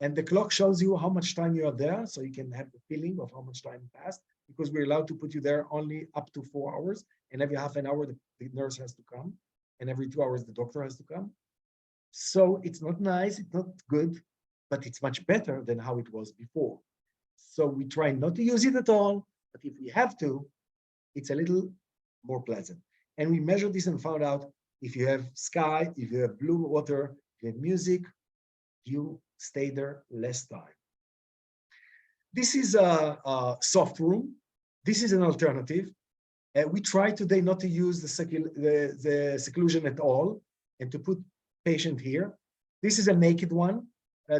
And the clock shows you how much time you are there, so you can have the feeling of how much time passed, because we're allowed to put you there only up to 4 hours, and every half an hour the nurse has to come, and every 2 hours the doctor has to come. So it's not nice, it's not good, but it's much better than how it was before. So we try not to use it at all, but if we have to, it's a little more pleasant. And we measured this and found out if you have sky, if you have blue water, if you have music, you stay there less time. This is a soft room. This is an alternative. We try today not to use the seclusion at all and to put patient here. This is a naked one.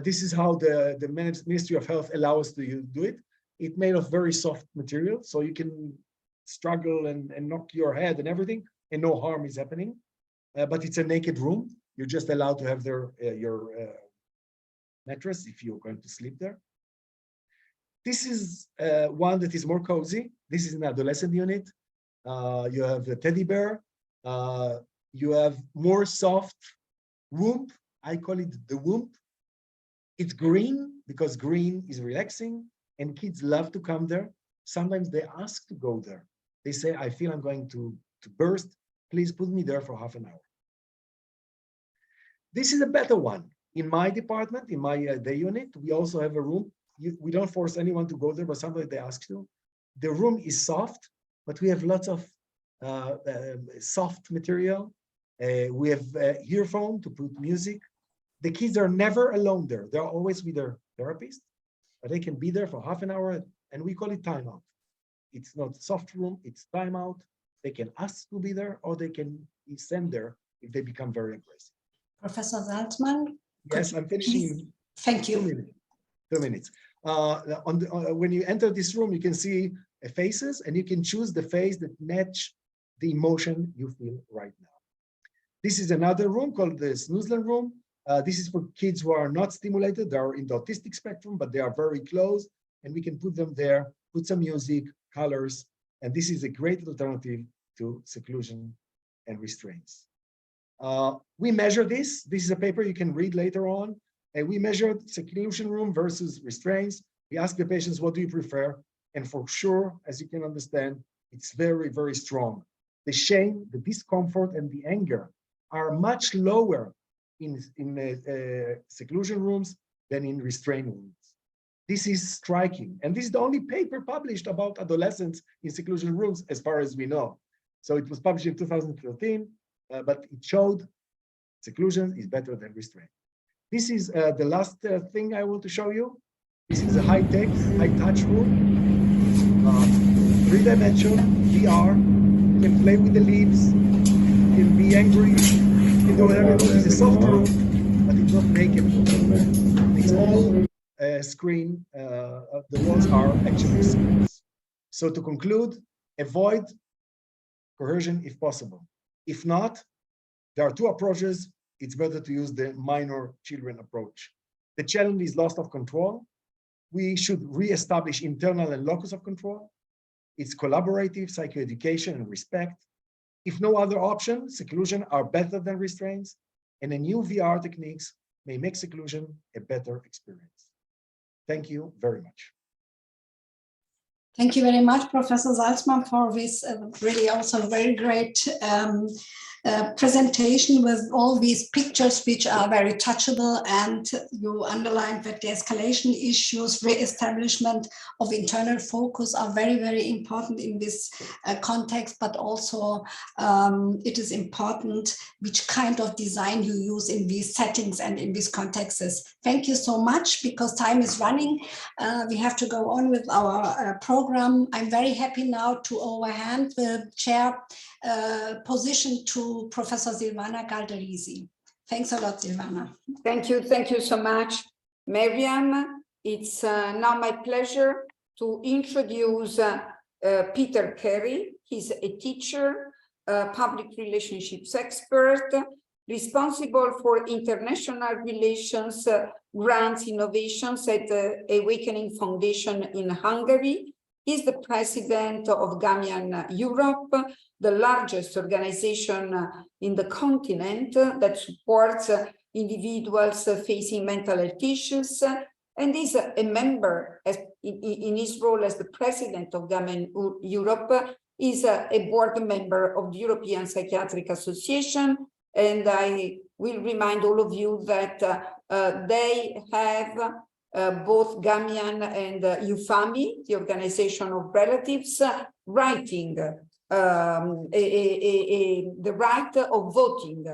This is how the Ministry of Health allows us to do it. It's made of very soft material, so you can struggle and knock your head and everything, and no harm is happening. But it's a naked room. You're just allowed to have your mattress if you're going to sleep there. This is one that is more cozy. This is an adolescent unit. You have the teddy bear. You have more soft womb. I call it the womb. It's green because green is relaxing and kids love to come there. Sometimes they ask to go there. They say, I feel I'm going to burst. Please put me there for half an hour. This is a better one. In my department, in my day unit, we also have a room. We don't force anyone to go there, but sometimes they ask to. The room is soft, but we have lots of soft material. We have earphone to put music. The kids are never alone there. They're always with their therapist, but they can be there for half an hour, and we call it timeout. It's not soft room, it's timeout. They can ask to be there, or they can be sent there if they become very aggressive. Professor Salzman? Yes, I'm finishing. Thank you. 2 minutes. When you enter this room, you can see faces, and you can choose the face that match the emotion you feel right now. This is another room called the Snoozler room. This is for kids who are not stimulated. They are in the autistic spectrum, but they are very close, and we can put them there, put some music, colors, and this is a great alternative to seclusion and restraints. We measure this. This is a paper you can read later on. And we measured seclusion room versus restraints. We asked the patients, what do you prefer? And for sure, as you can understand, it's very, very strong. The shame, the discomfort, and the anger are much lower in seclusion rooms than in restraint rooms. This is striking. And this is the only paper published about adolescents in seclusion rooms, as far as we know. So it was published in 2013, but it showed seclusion is better than restraint. This is the last thing I want to show you. This is a high-tech, high-touch room, three-dimensional, VR. You can play with the leaves, you can be angry, you can do whatever. It's a soft room, but it's not naked. It's all screen. The walls are actually screens. So to conclude, avoid coercion if possible. If not, there are two approaches. It's better to use the minor children approach. The challenge is loss of control. We should re-establish internal and locus of control. It's collaborative, psychoeducation, and respect. If no other option, seclusion are better than restraints, and a new VR techniques may make seclusion a better experience. Thank you very much. Thank you very much, Professor Salzman, for this really also very great presentation with all these pictures, which are very touchable, and you underlined that the escalation issues, re-establishment of internal focus are very, very important in this context, but also it is important which kind of design you use in these settings and in these contexts. Thank you so much, because time is running. We have to go on with our program. I'm very happy now to overhand the chair position to Professor Silvana Galderisi. Thanks a lot, Silvana. Thank you so much, Miriam. It's now my pleasure to introduce Peter Carey. He's a teacher, public relationships expert, responsible for international relations, grants, innovations at the Awakening Foundation in Hungary. He's the president of Gamian Europe, the largest organization in the continent that supports individuals facing mental health issues, and is a member, in his role as the president of Gamian Europe, is a board member of the European Psychiatric Association. And I will remind all of you that they have both Gamian and EUFAMI, the Organization of Relatives, writing the right of voting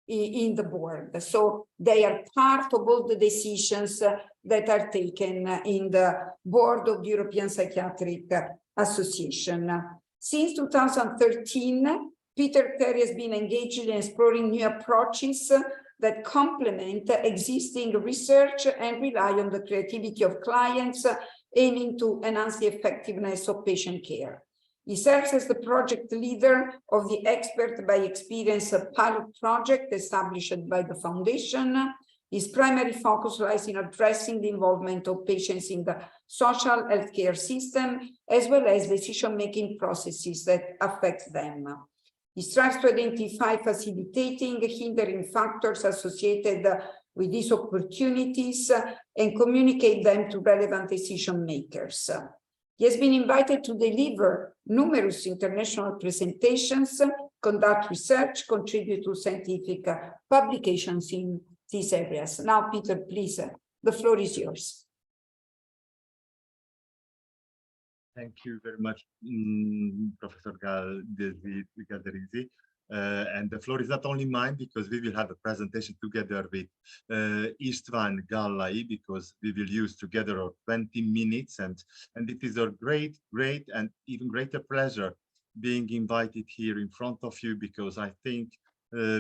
in the board. So they are part of all the decisions that are taken in the board of the European Psychiatric Association. Since 2013, Peter Carey has been engaged in exploring new approaches that complement existing research and rely on the creativity of clients, aiming to enhance the effectiveness of patient care. He serves as the project leader of the Expert by Experience pilot project established by the foundation. His primary focus lies in addressing the involvement of patients in the social healthcare system, as well as decision-making processes that affect them. He strives to identify facilitating, hindering factors associated with these opportunities and communicate them to relevant decision makers. He has been invited to deliver numerous international presentations, conduct research, contribute to scientific publications in these areas. Now, Peter, please, the floor is yours. Thank you very much, Professor Galderisi. And the floor is not only mine, because we will have a presentation together with István Gallai, because we will use together 20 minutes. And it is a great and even greater pleasure being invited here in front of you, because I think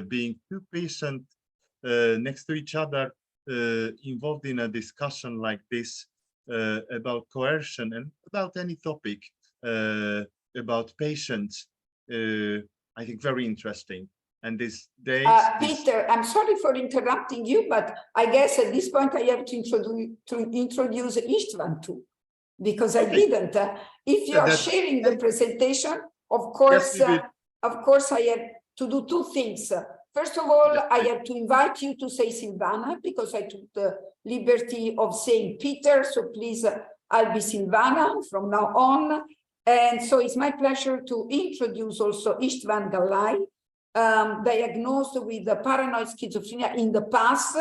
being two patients next to each other, involved in a discussion like this, about coercion and about any topic about patients, I think very interesting. And this day, Peter, I'm sorry for interrupting you, but I guess at this point I have to introduce Istvan too, because I didn't. If you are sharing the presentation, of course, yes, I have to do two things. First of all, I have to invite you to say Silvana, because I took the liberty of saying Peter. So please, I'll be Silvana from now on. And so it's my pleasure to introduce also Istvan Gallai, diagnosed with paranoid schizophrenia in the past,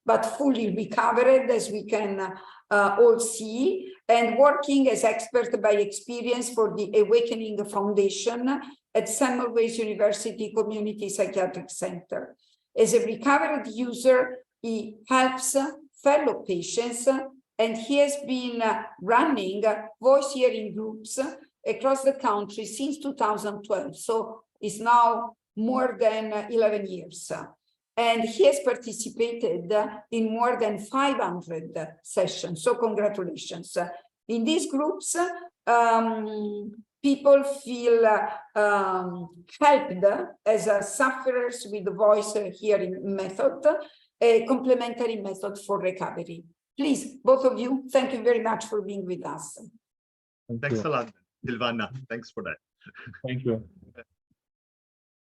but fully recovered, as we can all see, and working as expert by experience for the Awakening Foundation at Semmelweis University Community Psychiatric Center. As a recovered user, he helps fellow patients, and he has been running voice hearing groups across the country since 2012. So it's now more than 11 years. And he has participated in more than 500 sessions. So congratulations. In these groups, people feel helped as sufferers with the voice hearing method, a complementary method for recovery. Please, both of you, thank you very much for being with us. Thanks a lot, Silvana. Thanks for that. Thank you.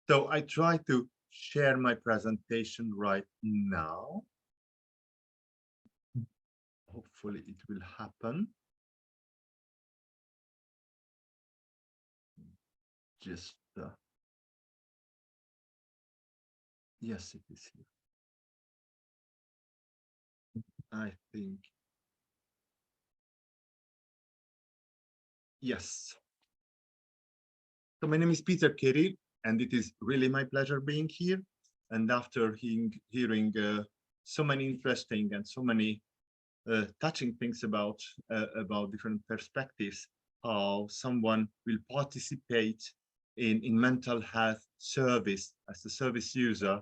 So I try to share my presentation right now. Hopefully it will happen. Just yes, it is here. I think yes. So my name is Peter Kerry, and it is really my pleasure being here. And after hearing so many interesting and so many touching things about different perspectives, how someone will participate in mental health service as a service user,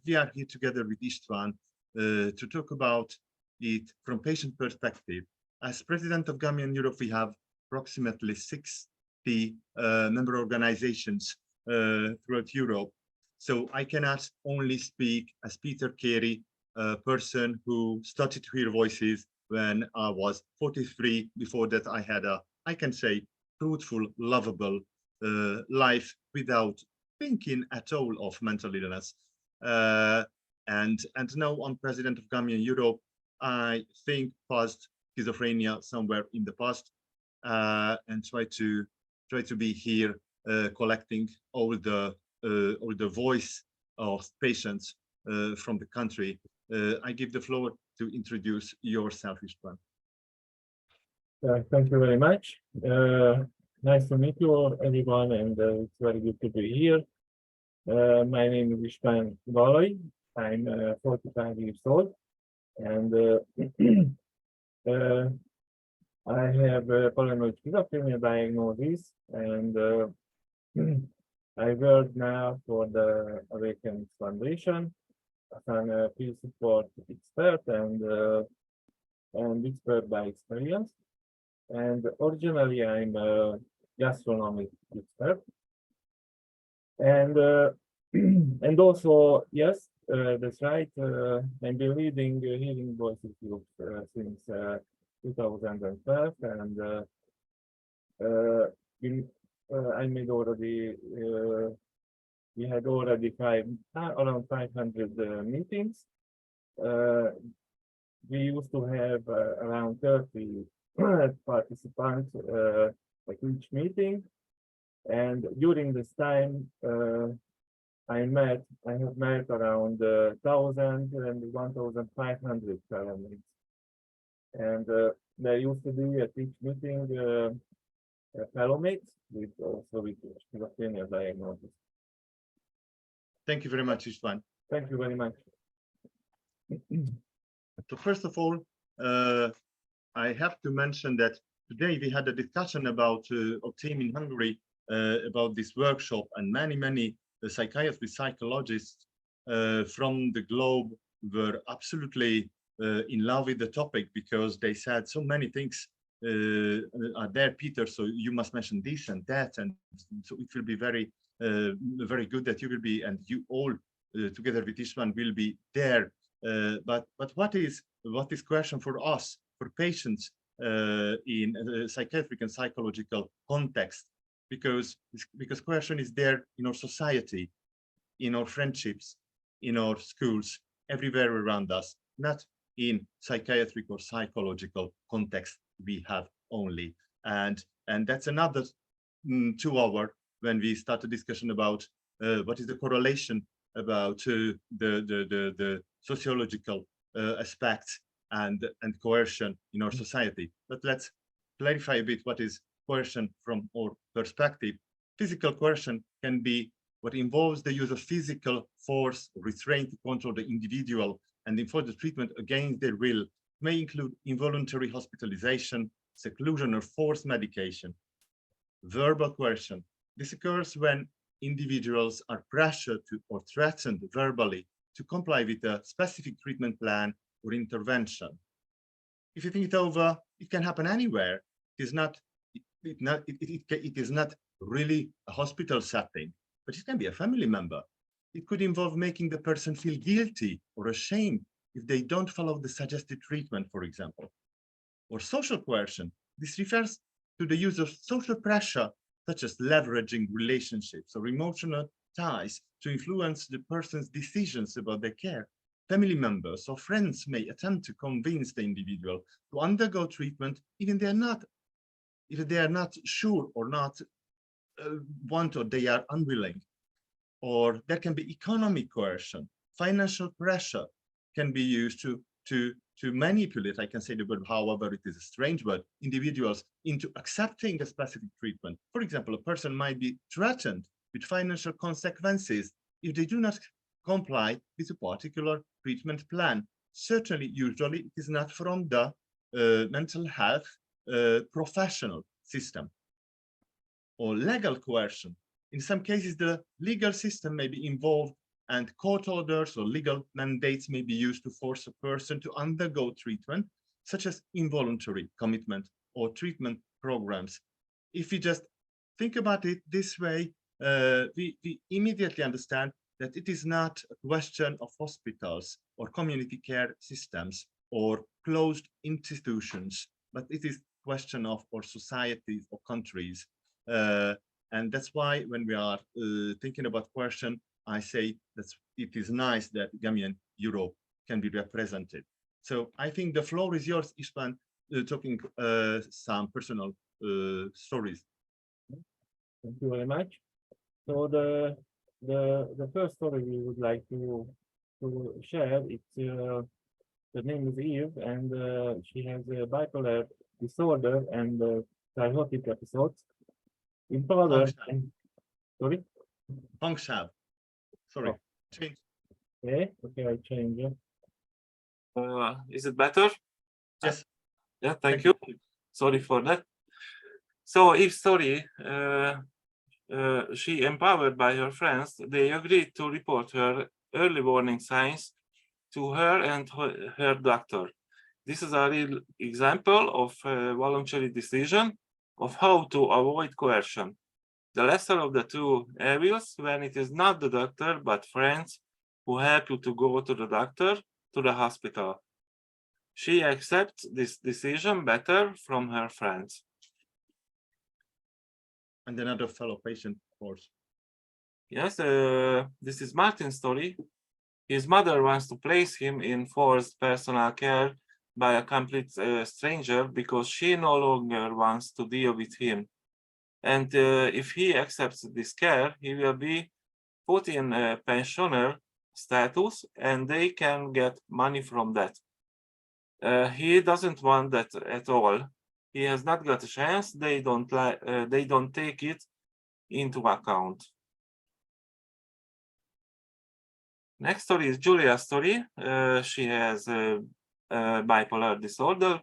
we are here together with Istvan to talk about it from patient perspective. As president of Gambian Europe, we have approximately 60 member organizations throughout Europe. So I cannot only speak as Peter Kerry, a person who started to hear voices when I was 43. Before that, I had a, I can say, fruitful, lovable life without thinking at all of mental illness. And now I'm president of Gambian Europe. I think past schizophrenia somewhere in the past, and try to be here collecting all the voice of patients from the country. I give the floor to introduce yourself, Istvan. Thank you very much. Nice to meet you, everyone, and it's very good to be here. My name is Istvan Gallai. I'm 45 years old, and I have paranoid schizophrenia diagnosis, and I work now for the Awakening Foundation as a peer support expert and expert by experience. And originally, I'm a gastronomic expert, and and also, yes, that's right. I've been leading hearing voices group since 2012, and I made already. We had already around 500 meetings. We used to have around 30 participants at each meeting, and during this time, I have met around 1,000 and 1,500 fellows. And there used to be at each meeting fellowmates with schizophrenia diagnosis. Thank you very much, Istvan. Thank you very much. So first of all, I have to mention that today we had a discussion about team in Hungary about this workshop, and many psychiatrists, psychologists from the globe were absolutely in love with the topic because they said so many things are there, Peter, so you must mention this and that, and so it will be very very good that you will be, and you all together with Istvan will be there. But what is question for us, for patients in psychiatric and psychological context? Because coercion is there in our society, in our friendships, in our schools, everywhere around us, not in psychiatric or psychological context we have only. And that's another 2 hours when we start a discussion about what is the correlation about the sociological aspects and coercion in our society. But let's clarify a bit what is coercion from our perspective. Physical coercion can be what involves the use of physical force or restraint to control the individual and enforce the treatment against their will. It may include involuntary hospitalization, seclusion, or forced medication. Verbal coercion. This occurs when individuals are pressured to or threatened verbally to comply with a specific treatment plan or intervention. If you think it over, it can happen anywhere. It is not really a hospital setting, but it can be a family member. It could involve making the person feel guilty or ashamed if they don't follow the suggested treatment, for example. Or social coercion. This refers to the use of social pressure, such as leveraging relationships or emotional ties to influence the person's decisions about their care. Family members or friends may attempt to convince the individual to undergo treatment even if they are not sure or not want, or they are unwilling. Or there can be economic coercion. Financial pressure can be used to manipulate, I can say the word, however it is a strange word, individuals into accepting a specific treatment. For example, a person might be threatened with financial consequences if they do not comply with a particular treatment plan. Certainly, usually it is not from the mental health professional system. Or legal coercion. In some cases, the legal system may be involved, and court orders or legal mandates may be used to force a person to undergo treatment, such as involuntary commitment or treatment programs. If we just think about it this way, we immediately understand that it is not a question of hospitals or community care systems or closed institutions, but it is a question of our societies or countries. And that's why when we are thinking about coercion, I say that it is nice that Gamian Europe can be represented. So I think the floor is yours, Istvan, talking some personal stories. Thank you very much. So the first story we would like to share, it's the name is Eve, and she has a bipolar disorder and psychotic episodes. In further, sorry? Pongshab. Sorry. Oh. Change. Okay, I change it. Is it better? Yes. Yeah, thank you. Sorry for that. So Eve's story, she empowered by her friends, they agreed to report her early warning signs to her and her doctor. This is a real example of a voluntary decision of how to avoid coercion. The lesser of the two evils when it is not the doctor, but friends who help you to go to the doctor, to the hospital. She accepts this decision better from her friends. And another fellow patient, of course. Yes, this is Martin's story. His mother wants to place him in forced personal care by a complete stranger because she no longer wants to deal with him. And if he accepts this care, he will be put in a pensioner status and they can get money from that. He doesn't want that at all. He has not got a chance. They don't take it into account. Next story is Julia's story. She has bipolar disorder.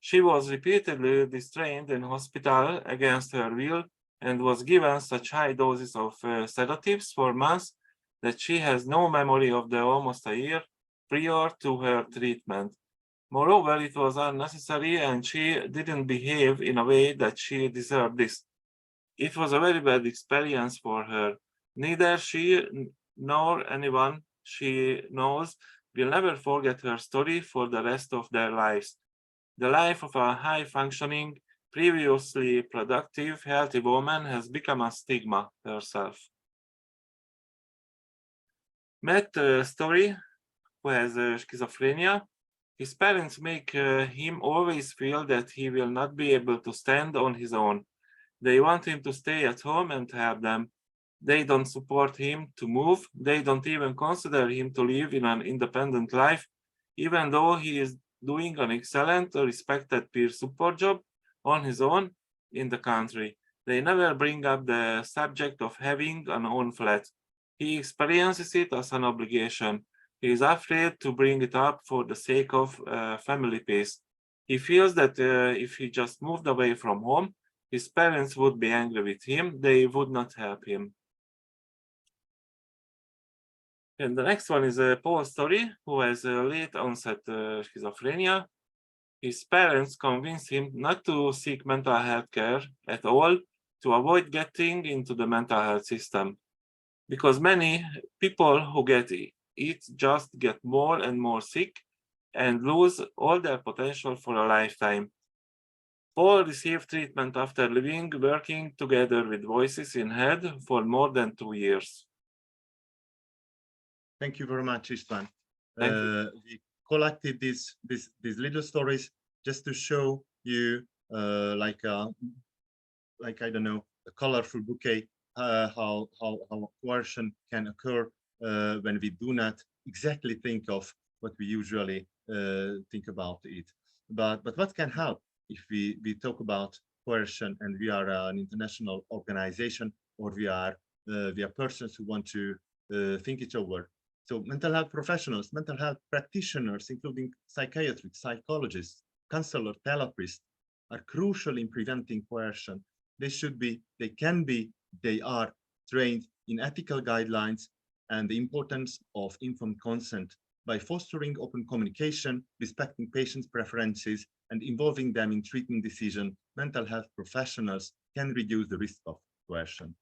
She was repeatedly restrained in hospital against her will and was given such high doses of sedatives for months that she has no memory of the almost a year prior to her treatment. Moreover, it was unnecessary and she didn't behave in a way that she deserved this. It was a very bad experience for her. Neither she nor anyone she knows will never forget her story for the rest of their lives. The life of a high-functioning, previously productive, healthy woman has become a stigma herself. Matt's story, who has schizophrenia, his parents make him always feel that he will not be able to stand on his own. They want him to stay at home and help them. They don't support him to move. They don't even consider him to live in an independent life, even though he is doing an excellent, respected peer support job on his own in the country. They never bring up the subject of having an own flat. He experiences it as an obligation. He is afraid to bring it up for the sake of family peace. He feels that if he just moved away from home, his parents would be angry with him. They would not help him. And the next one is Paul's story, who has late onset schizophrenia. His parents convinced him not to seek mental health care at all to avoid getting into the mental health system. Because many people who get it just get more and more sick and lose all their potential for a lifetime. Paul received treatment after working together with Voices in Head for more than 2 years. Thank you very much, Istvan. Thank you. We collected these little stories just to show you, like I don't know, a colorful bouquet, how coercion can occur when we do not exactly think of what we usually think about it. But what can help if we talk about coercion and we are an international organization, or we are persons who want to think it over. So mental health professionals, mental health practitioners, including psychiatrists, psychologists, counselors, therapists, are crucial in preventing coercion. They should be, they can be, they are trained in ethical guidelines and the importance of informed consent by fostering open communication, respecting patients' preferences, and involving them in treatment decision. Mental health professionals can reduce the risk of coercion.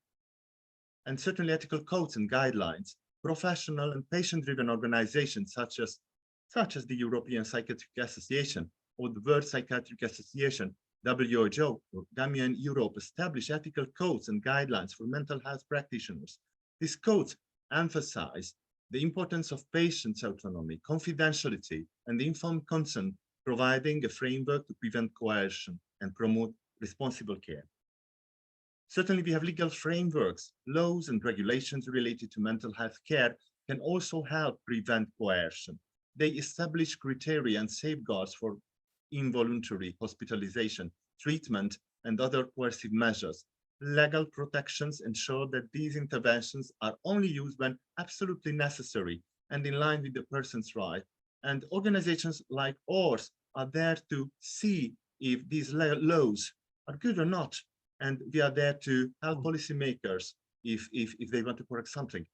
And certainly ethical codes and guidelines. Professional and patient-driven organizations such as the European Psychiatric Association or the World Psychiatric Association, WHO, or GAMIA Europe, establish ethical codes and guidelines for mental health practitioners. These codes emphasize the importance of patients' autonomy, confidentiality, and informed consent, providing a framework to prevent coercion and promote responsible care. Certainly, we have legal frameworks, laws, and regulations related to mental health care can also help prevent coercion. They establish criteria and safeguards for involuntary hospitalisation, treatment, and other coercive measures. Legal protections ensure that these interventions are only used when absolutely necessary and in line with the person's right. And organizations like ours are there to see if these laws are good or not. And we are there to help policymakers if they want to correct something.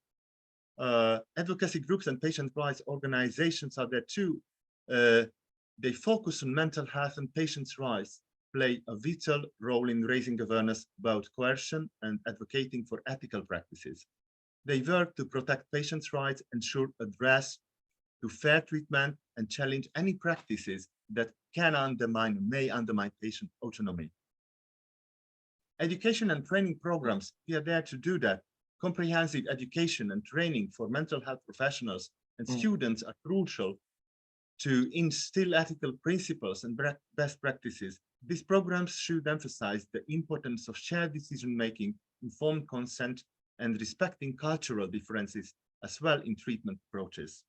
Advocacy groups and patient rights organizations are there too. They focus on mental health and patients' rights, play a vital role in raising awareness about coercion and advocating for ethical practices. They work to protect patients' rights, ensure address to fair treatment, and challenge any practices that can undermine or may undermine patient autonomy. Education and training programs, we are there to do that. Comprehensive education and training for mental health professionals and students are crucial to instill ethical principles and best practices. These programs should emphasize the importance of shared decision-making, informed consent, and respecting cultural differences as well in treatment approaches.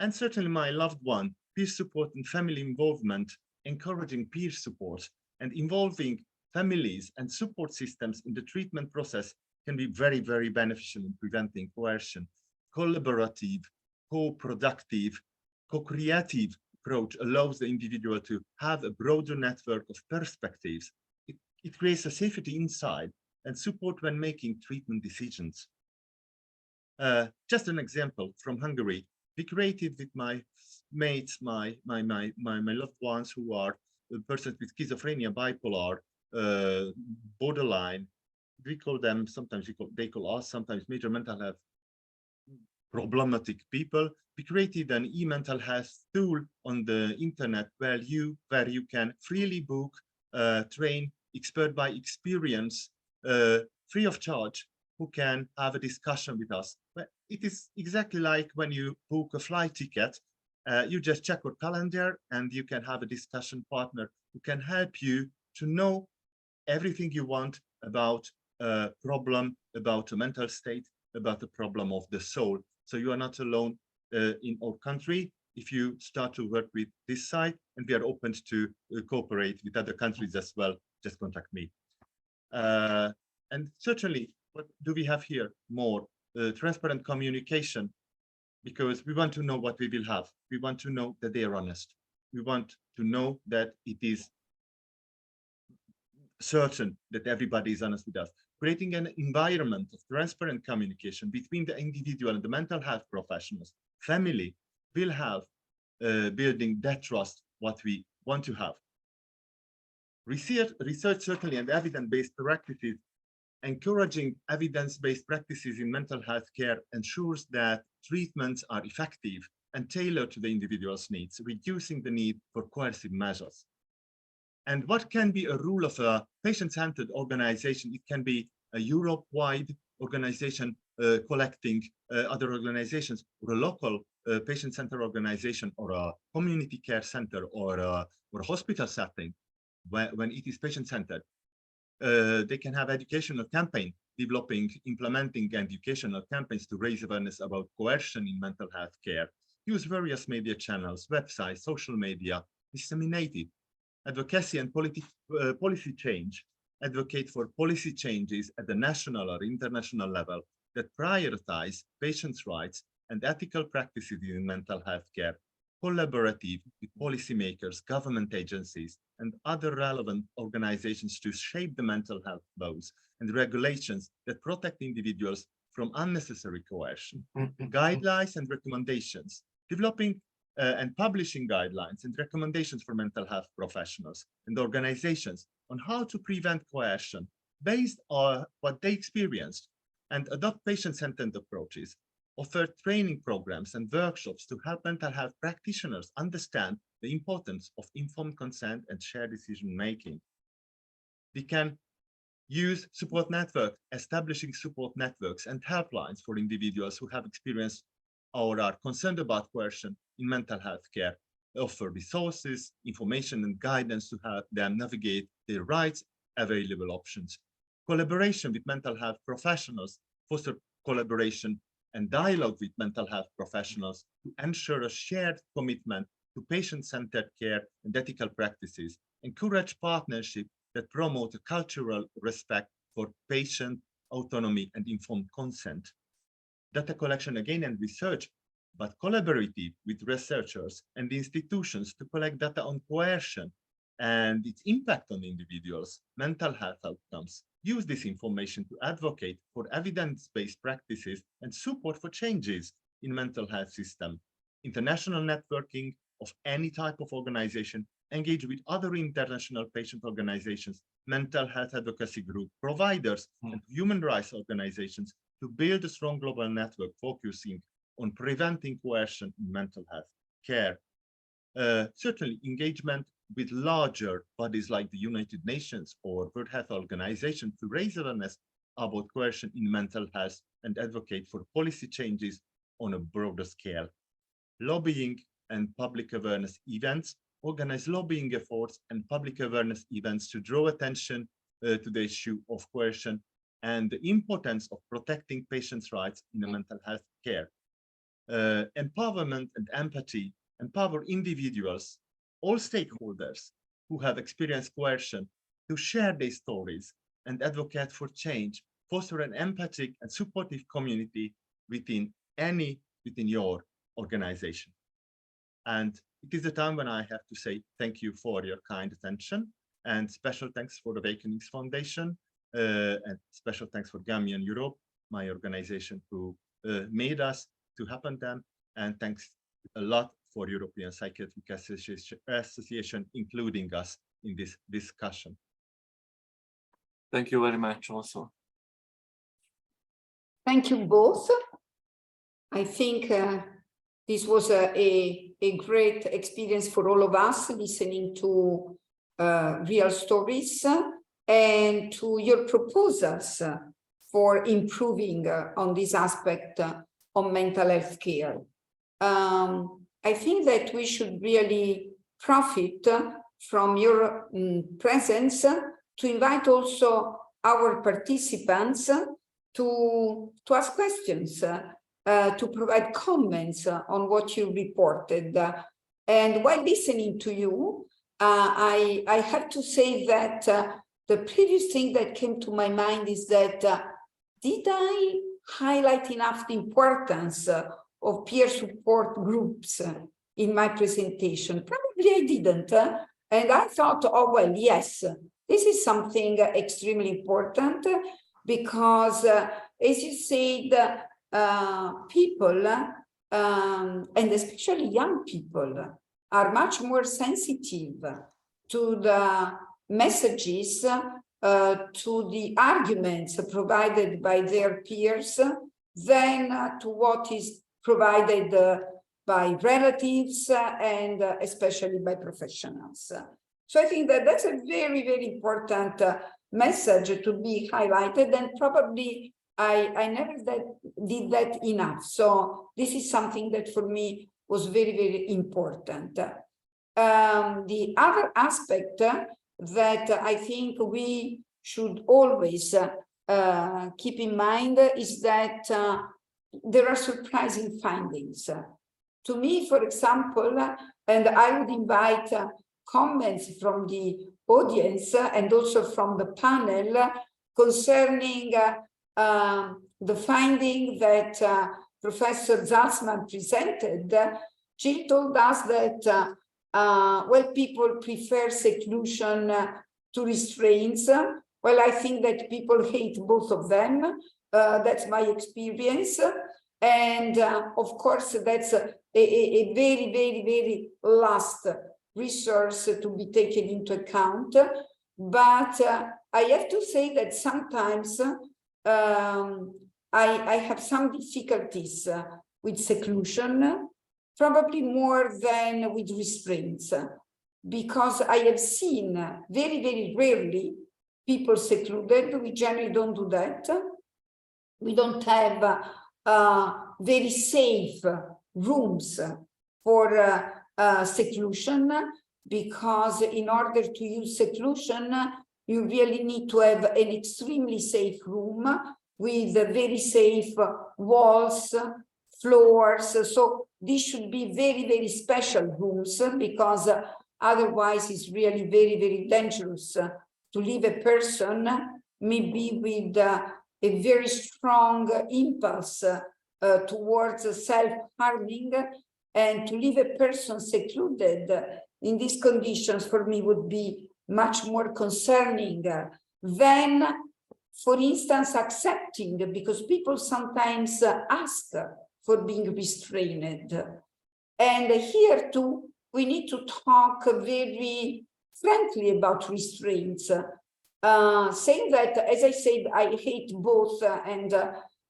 And certainly my loved one, peer support and family involvement, encouraging peer support and involving families and support systems in the treatment process can be very, very beneficial in preventing coercion. Collaborative, co-productive, co-creative approach allows the individual to have a broader network of perspectives. It creates a safety inside and support when making treatment decisions. Just an example from Hungary. be creative with my mates, my loved ones who are persons with schizophrenia, bipolar, borderline. We call them, sometimes they call us, sometimes major mental health problematic people. We created an e-mental health tool on the internet where you can freely book, train expert by experience, free of charge, who can have a discussion with us. But it is exactly like when you book a flight ticket, you just check your calendar and you can have a discussion partner who can help you to know everything you want about a problem, about a mental state, about the problem of the soul. So you are not alone in our country. If you start to work with this site, and we are open to cooperate with other countries as well, just contact me. And certainly, what do we have here? More transparent communication, because we want to know what we will have. We want to know that they are honest. We want to know that it is certain that everybody is honest with us. Creating an environment of transparent communication between the individual and the mental health professionals, family, will have building that trust, what we want to have. Research certainly, and evidence-based practices, encouraging evidence-based practices in mental health care ensures that treatments are effective and tailored to the individual's needs, reducing the need for coercive measures. And what can be a rule of a patient-centered organization? It can be a Europe-wide organization collecting other organizations, or a local patient-centered organization, or a community care center, or a hospital setting when it is patient-centered. They can have educational campaign, developing, implementing educational campaigns to raise awareness about coercion in mental health care. Use various media channels, websites, social media, disseminate it. Advocacy and policy change. Advocate for policy changes at the national or international level that prioritize patients' rights and ethical practices in mental health care. Collaborative with policymakers, government agencies, and other relevant organizations to shape the mental health laws and regulations that protect individuals from unnecessary coercion. Guidelines and recommendations. Developing and publishing guidelines and recommendations for mental health professionals and organizations on how to prevent coercion based on what they experienced, and adopt patient-centered approaches. Offer training programs and workshops to help mental health practitioners understand the importance of informed consent and shared decision-making. We can use support networks, establishing support networks and helplines for individuals who have experienced or are concerned about coercion in mental health care. Offer resources, information, and guidance to help them navigate their rights, available options. Collaboration with mental health professionals, foster collaboration and dialogue with mental health professionals to ensure a shared commitment to patient-centered care and ethical practices. Encourage partnership that promote a cultural respect for patient autonomy and informed consent. Data collection again and research, but collaborative with researchers and institutions to collect data on coercion and its impact on individuals' mental health outcomes. Use this information to advocate for evidence-based practices and support for changes in mental health system. International networking of any type of organization, engage with other international patient organizations, mental health advocacy group, providers, and human rights organizations to build a strong global network focusing on preventing coercion in mental health care. Certainly engagement with larger bodies like the United Nations or World Health Organization to raise awareness about coercion in mental health and advocate for policy changes on a broader scale. Lobbying and public awareness events, organize lobbying efforts and public awareness events to draw attention to the issue of coercion and the importance of protecting patients' rights in mental health care. Empowerment and empathy, empower individuals, all stakeholders who have experienced coercion to share their stories and advocate for change, foster an empathic and supportive community within your organization. And it is the time when I have to say thank you for your kind attention, and special thanks for the Awakenings Foundation, and special thanks for Gambian Europe, my organization who made us to happen then. And thanks a lot for European Psychiatric Association including us in this discussion. Thank you very much also. Thank you both. I think this was a great experience for all of us, listening to real stories and to your proposals for improving on this aspect of mental health care. I think that we should really profit from your presence to invite also our participants to ask questions, to provide comments on what you reported. And while listening to you, I have to say that the previous thing that came to my mind is that did I highlight enough the importance of peer support groups in my presentation? Probably I didn't. And I thought, oh, well, yes, this is something extremely important because, as you said, people, and especially young people, are much more sensitive to the messages, to the arguments provided by their peers than to what is provided by relatives and especially by professionals. So I think that that's a very, very important message to be highlighted, and probably I never did that enough. So this is something that for me was very, very important. The other aspect that I think we should always keep in mind is that there are surprising findings. To me, for example, and I would invite comments from the audience and also from the panel concerning the finding that Professor Zalsman presented. She told us that well, people prefer seclusion to restraints. Well, I think that people hate both of them. That's my experience. And of course, that's a very, very, very last resource to be taken into account. But I have to say that sometimes I have some difficulties with seclusion, probably more than with restraints, because I have seen very, very rarely people secluded. We generally don't do that. We don't have very safe rooms for seclusion, because in order to use seclusion, you really need to have an extremely safe room with very safe walls, floors. So these should be very, very special rooms, because otherwise it's really very, very dangerous to leave a person maybe with a very strong impulse towards self-harming, and to leave a person secluded in these conditions for me would be much more concerning than, for instance, accepting, because people sometimes ask for being restrained. And here too, we need to talk very frankly about restraints, saying that, as I said, I hate both, and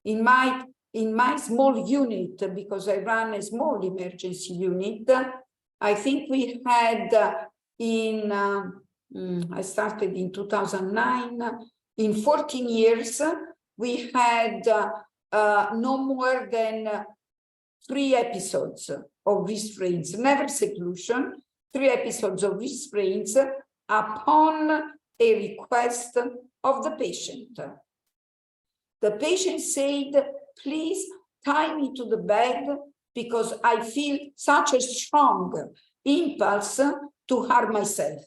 in my small unit, because I run a small emergency unit, I think we had I started in 2009, in 14 years, we had no more than 3 episodes of restraints, never seclusion, 3 episodes of restraints upon a request of the patient. The patient said, please tie me to the bed because I feel such a strong impulse to harm myself.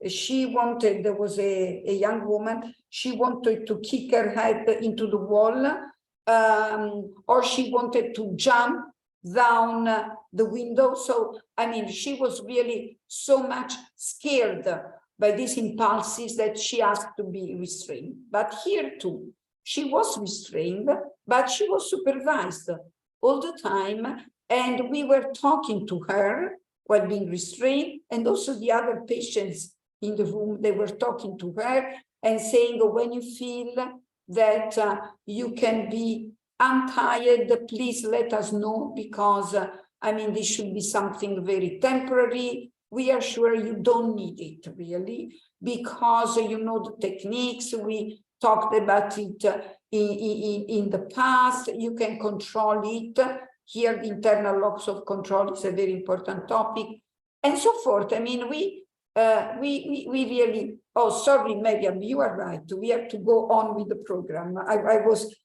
She wanted, there was a young woman, she wanted to kick her head into the wall, or she wanted to jump down the window. So, I mean, she was really so much scared by these impulses that she asked to be restrained. But here too, she was restrained, but she was supervised all the time And we were talking to her while being restrained, and also the other patients in the room, they were talking to her and saying, when you feel that you can be untired, please let us know, because I mean, this should be something very temporary. We are sure you don't need it really, because you know the techniques, we talked about it in the past, you can control it. Here, the internal locus of control is a very important topic, and so forth. I mean, we really, oh, sorry, Miriam, you are right. We have to go on with the program. I was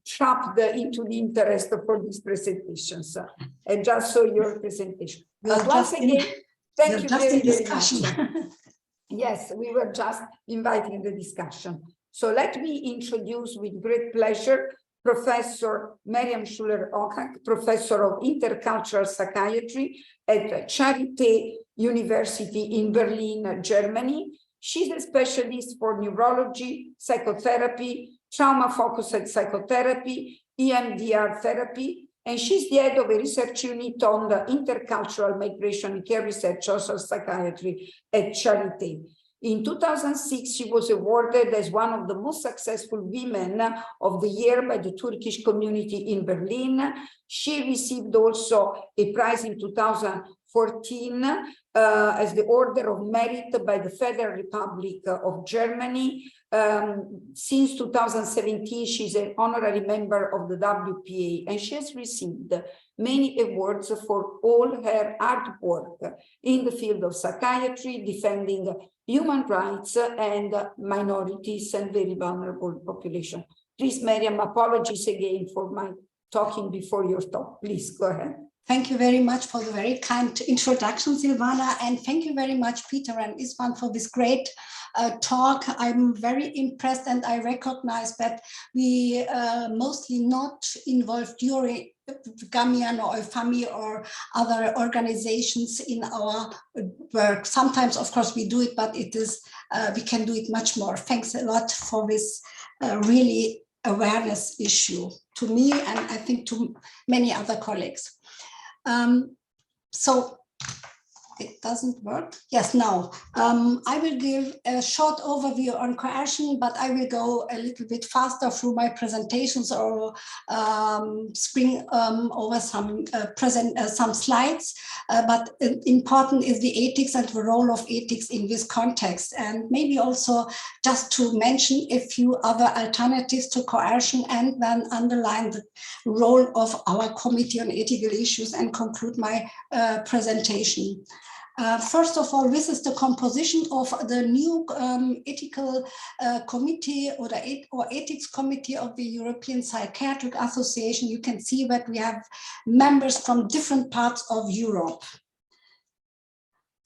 trapped into the interest for these presentations. And just so your presentation. But once again, thank you very, very much. Yes, we were just inviting the discussion. So let me introduce with great pleasure Professor Miriam Schuler-Ochak, Professor of Intercultural Psychiatry at Charité University in Berlin, Germany. She's a specialist for neurology, psychotherapy, trauma-focused psychotherapy, EMDR therapy, and she's the head of a research unit on the intercultural migration and care research social psychiatry at Charité. In 2006, she was awarded as one of the most successful women of the year by the Turkish community in Berlin. She received also a prize in 2014 as the Order of Merit by the Federal Republic of Germany. Since 2017, she's an honorary member of the WPA, and she has received many awards for all her hard work in the field of psychiatry, defending human rights and minorities and very vulnerable population. Please, Miriam, apologies again for my talking before your talk. Please go ahead. Thank you very much for the very kind introduction, Silvana, and thank you very much, Peter and Isvan, for this great talk. I'm very impressed, and I recognize that we mostly not involved during Gamian or FAMI or other organizations in our work. Sometimes, of course, we do it, but it is we can do it much more. Thanks a lot for this really awareness issue to me, and I think to many other colleagues. So it doesn't work. Yes, now I will give a short overview on coercion, but I will go a little bit faster through my presentations or spring over some some slides. But important is the ethics and the role of ethics in this context, and maybe also just to mention a few other alternatives to coercion, and then underline the role of our Committee on Ethical Issues and conclude my presentation. First of all, this is the composition of the new ethical committee or ethics committee of the European Psychiatric Association. You can see that we have members from different parts of Europe.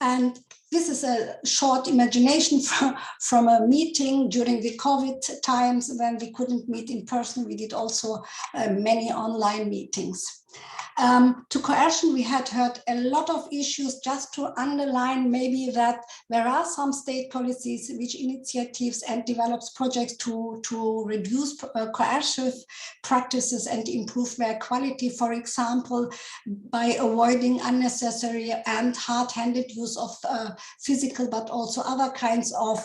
And this is a short imagination from a meeting during the COVID times when we couldn't meet in person. We did also many online meetings. To coercion, we had heard a lot of issues. Just to underline maybe that there are some state policies which initiatives and develops projects to reduce coercive practices and improve their quality, for example, by avoiding unnecessary and hard-handed use of physical but also other kinds of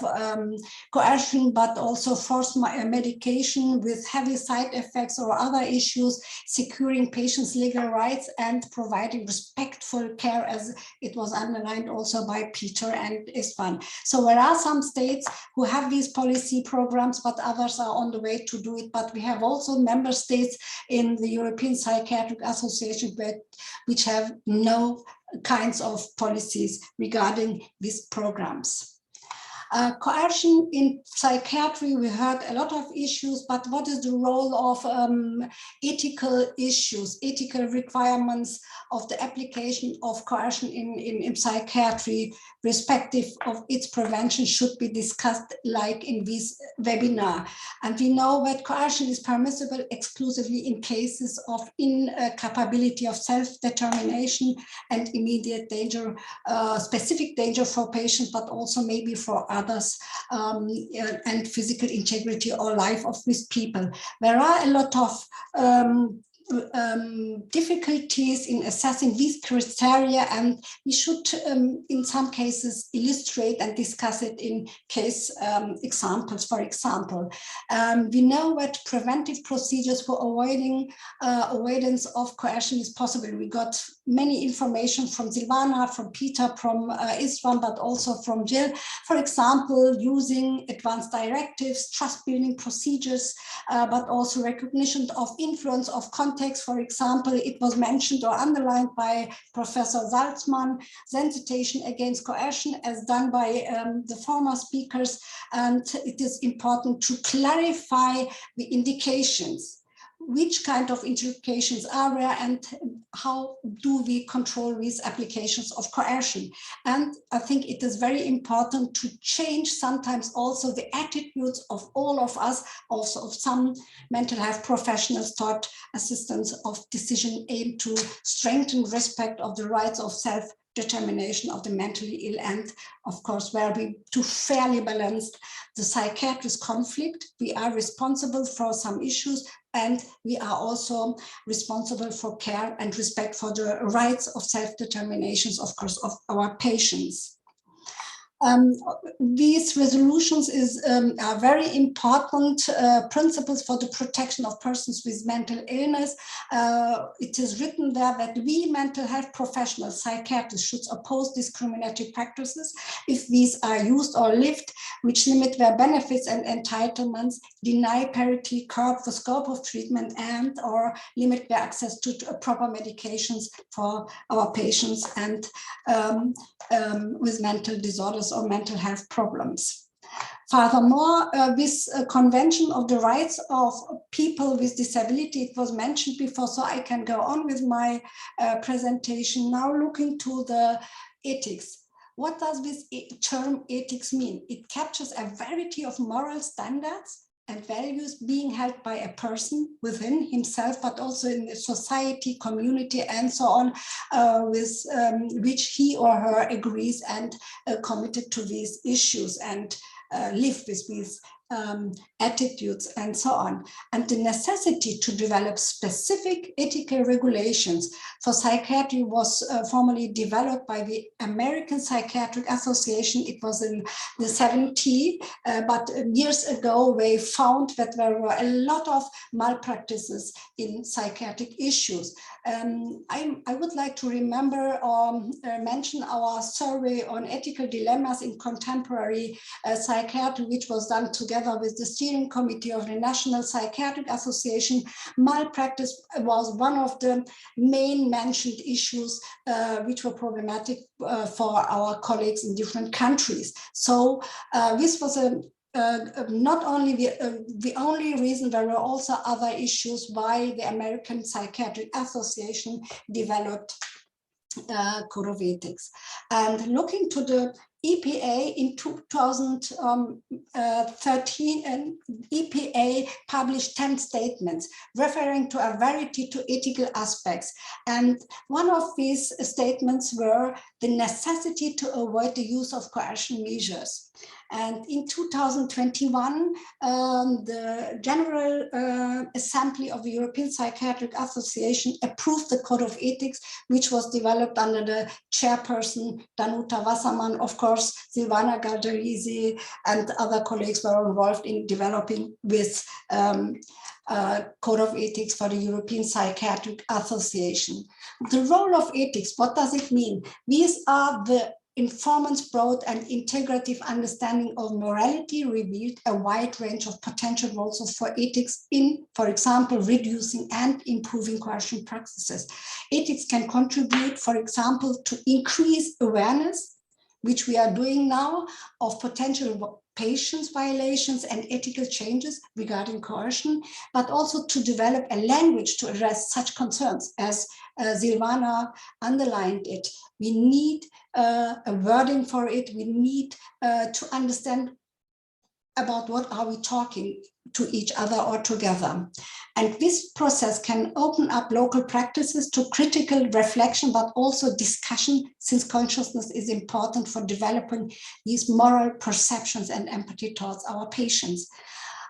coercion, but also forced medication with heavy side effects or other issues, securing patients' legal rights and providing respectful care, as it was underlined also by Peter and Isvan. So there are some states who have these policy programs, but others are on the way to do it. But we have also member states in the European Psychiatric Association which have no kinds of policies regarding these programs. Coercion in psychiatry, we heard a lot of issues, but what is the role of ethical issues, ethical requirements of the application of coercion in psychiatry, respective of its prevention, should be discussed like in this webinar. And we know that coercion is permissible exclusively in cases of incapability of self-determination and immediate danger, specific danger for patients, but also maybe for others, and physical integrity or life of these people. There are a lot of difficulties in assessing these criteria, and we should, in some cases, illustrate and discuss it in case examples. For example, we know that preventive procedures for avoidance of coercion is possible. We got many information from Silvana, from Peter, from Isran, but also from Jill. For example, using advanced directives, trust-building procedures, but also recognition of influence of context. For example, it was mentioned or underlined by Professor Salzmann, sensitization against coercion as done by the former speakers. And it is important to clarify the indications. Which kind of indications are there and how do we control these applications of coercion? And I think it is very important to change sometimes also the attitudes of all of us, also of some mental health professionals toward assistance of decision aimed to strengthen respect of the rights of self-determination of the mentally ill, and of course where we to fairly balance the psychiatrist conflict. We are responsible for some issues, and we are also responsible for care and respect for the rights of self-determinations, of course, of our patients. These resolutions are very important principles for the protection of persons with mental illness. It is written there that we mental health professionals, psychiatrists, should oppose discriminatory practices if these are used or lived, which limit their benefits and entitlements, deny parity, curb the scope of treatment, and or limit their access to proper medications for our patients and with mental disorders or mental health problems. Furthermore, this Convention of the Rights of People with Disability, it was mentioned before, so I can go on with my presentation now, looking to the ethics. What does this term ethics mean? It captures a variety of moral standards and values being held by a person within himself, but also in the society, community, and so on, with which he or her agrees and committed to these issues and live with these attitudes and so on. And the necessity to develop specific ethical regulations for psychiatry was formally developed by the American Psychiatric Association. It was in the 70s, but years ago they found that there were a lot of malpractices in psychiatric issues. I would like to remember or mention our survey on ethical dilemmas in contemporary psychiatry, which was done together with the steering committee of the National Psychiatric Association. Malpractice was one of the main mentioned issues which were problematic for our colleagues in different countries. So this was not only the only reason, there were also other issues why the American Psychiatric Association developed Code of Ethics. And looking to the EPA in 2013, and EPA published 10 statements referring to a variety to ethical aspects. And one of these statements were the necessity to avoid the use of coercion measures. And in 2021, the General Assembly of the European Psychiatric Association approved the Code of Ethics, which was developed under the chairperson Danuta Wassermann. Of course, Silvana Galderisi and other colleagues were involved in developing this Code of Ethics for the European Psychiatric Association. The role of ethics, what does it mean? These are the informants' broad and integrative understanding of morality revealed a wide range of potential roles for ethics in, for example, reducing and improving coercion practices. Ethics can contribute, for example, to increase awareness, which we are doing now, of potential patients violations and ethical changes regarding coercion, but also to develop a language to address such concerns, as Silvana underlined it. We need a wording for it. We need to understand about what are we talking to each other or together. And this process can open up local practices to critical reflection, but also discussion, since consciousness is important for developing these moral perceptions and empathy towards our patients.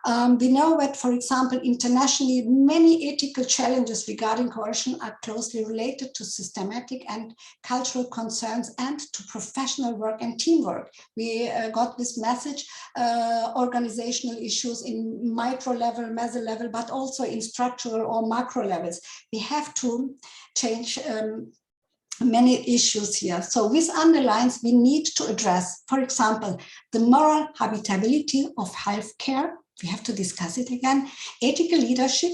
We know that, for example, internationally, many ethical challenges regarding coercion are closely related to systematic and cultural concerns and to professional work and teamwork. We got this message, organizational issues in micro level, meso level, but also in structural or macro levels. We have to change many issues here. So this underlines we need to address, for example, the moral habitability of healthcare. We have to discuss it again, ethical leadership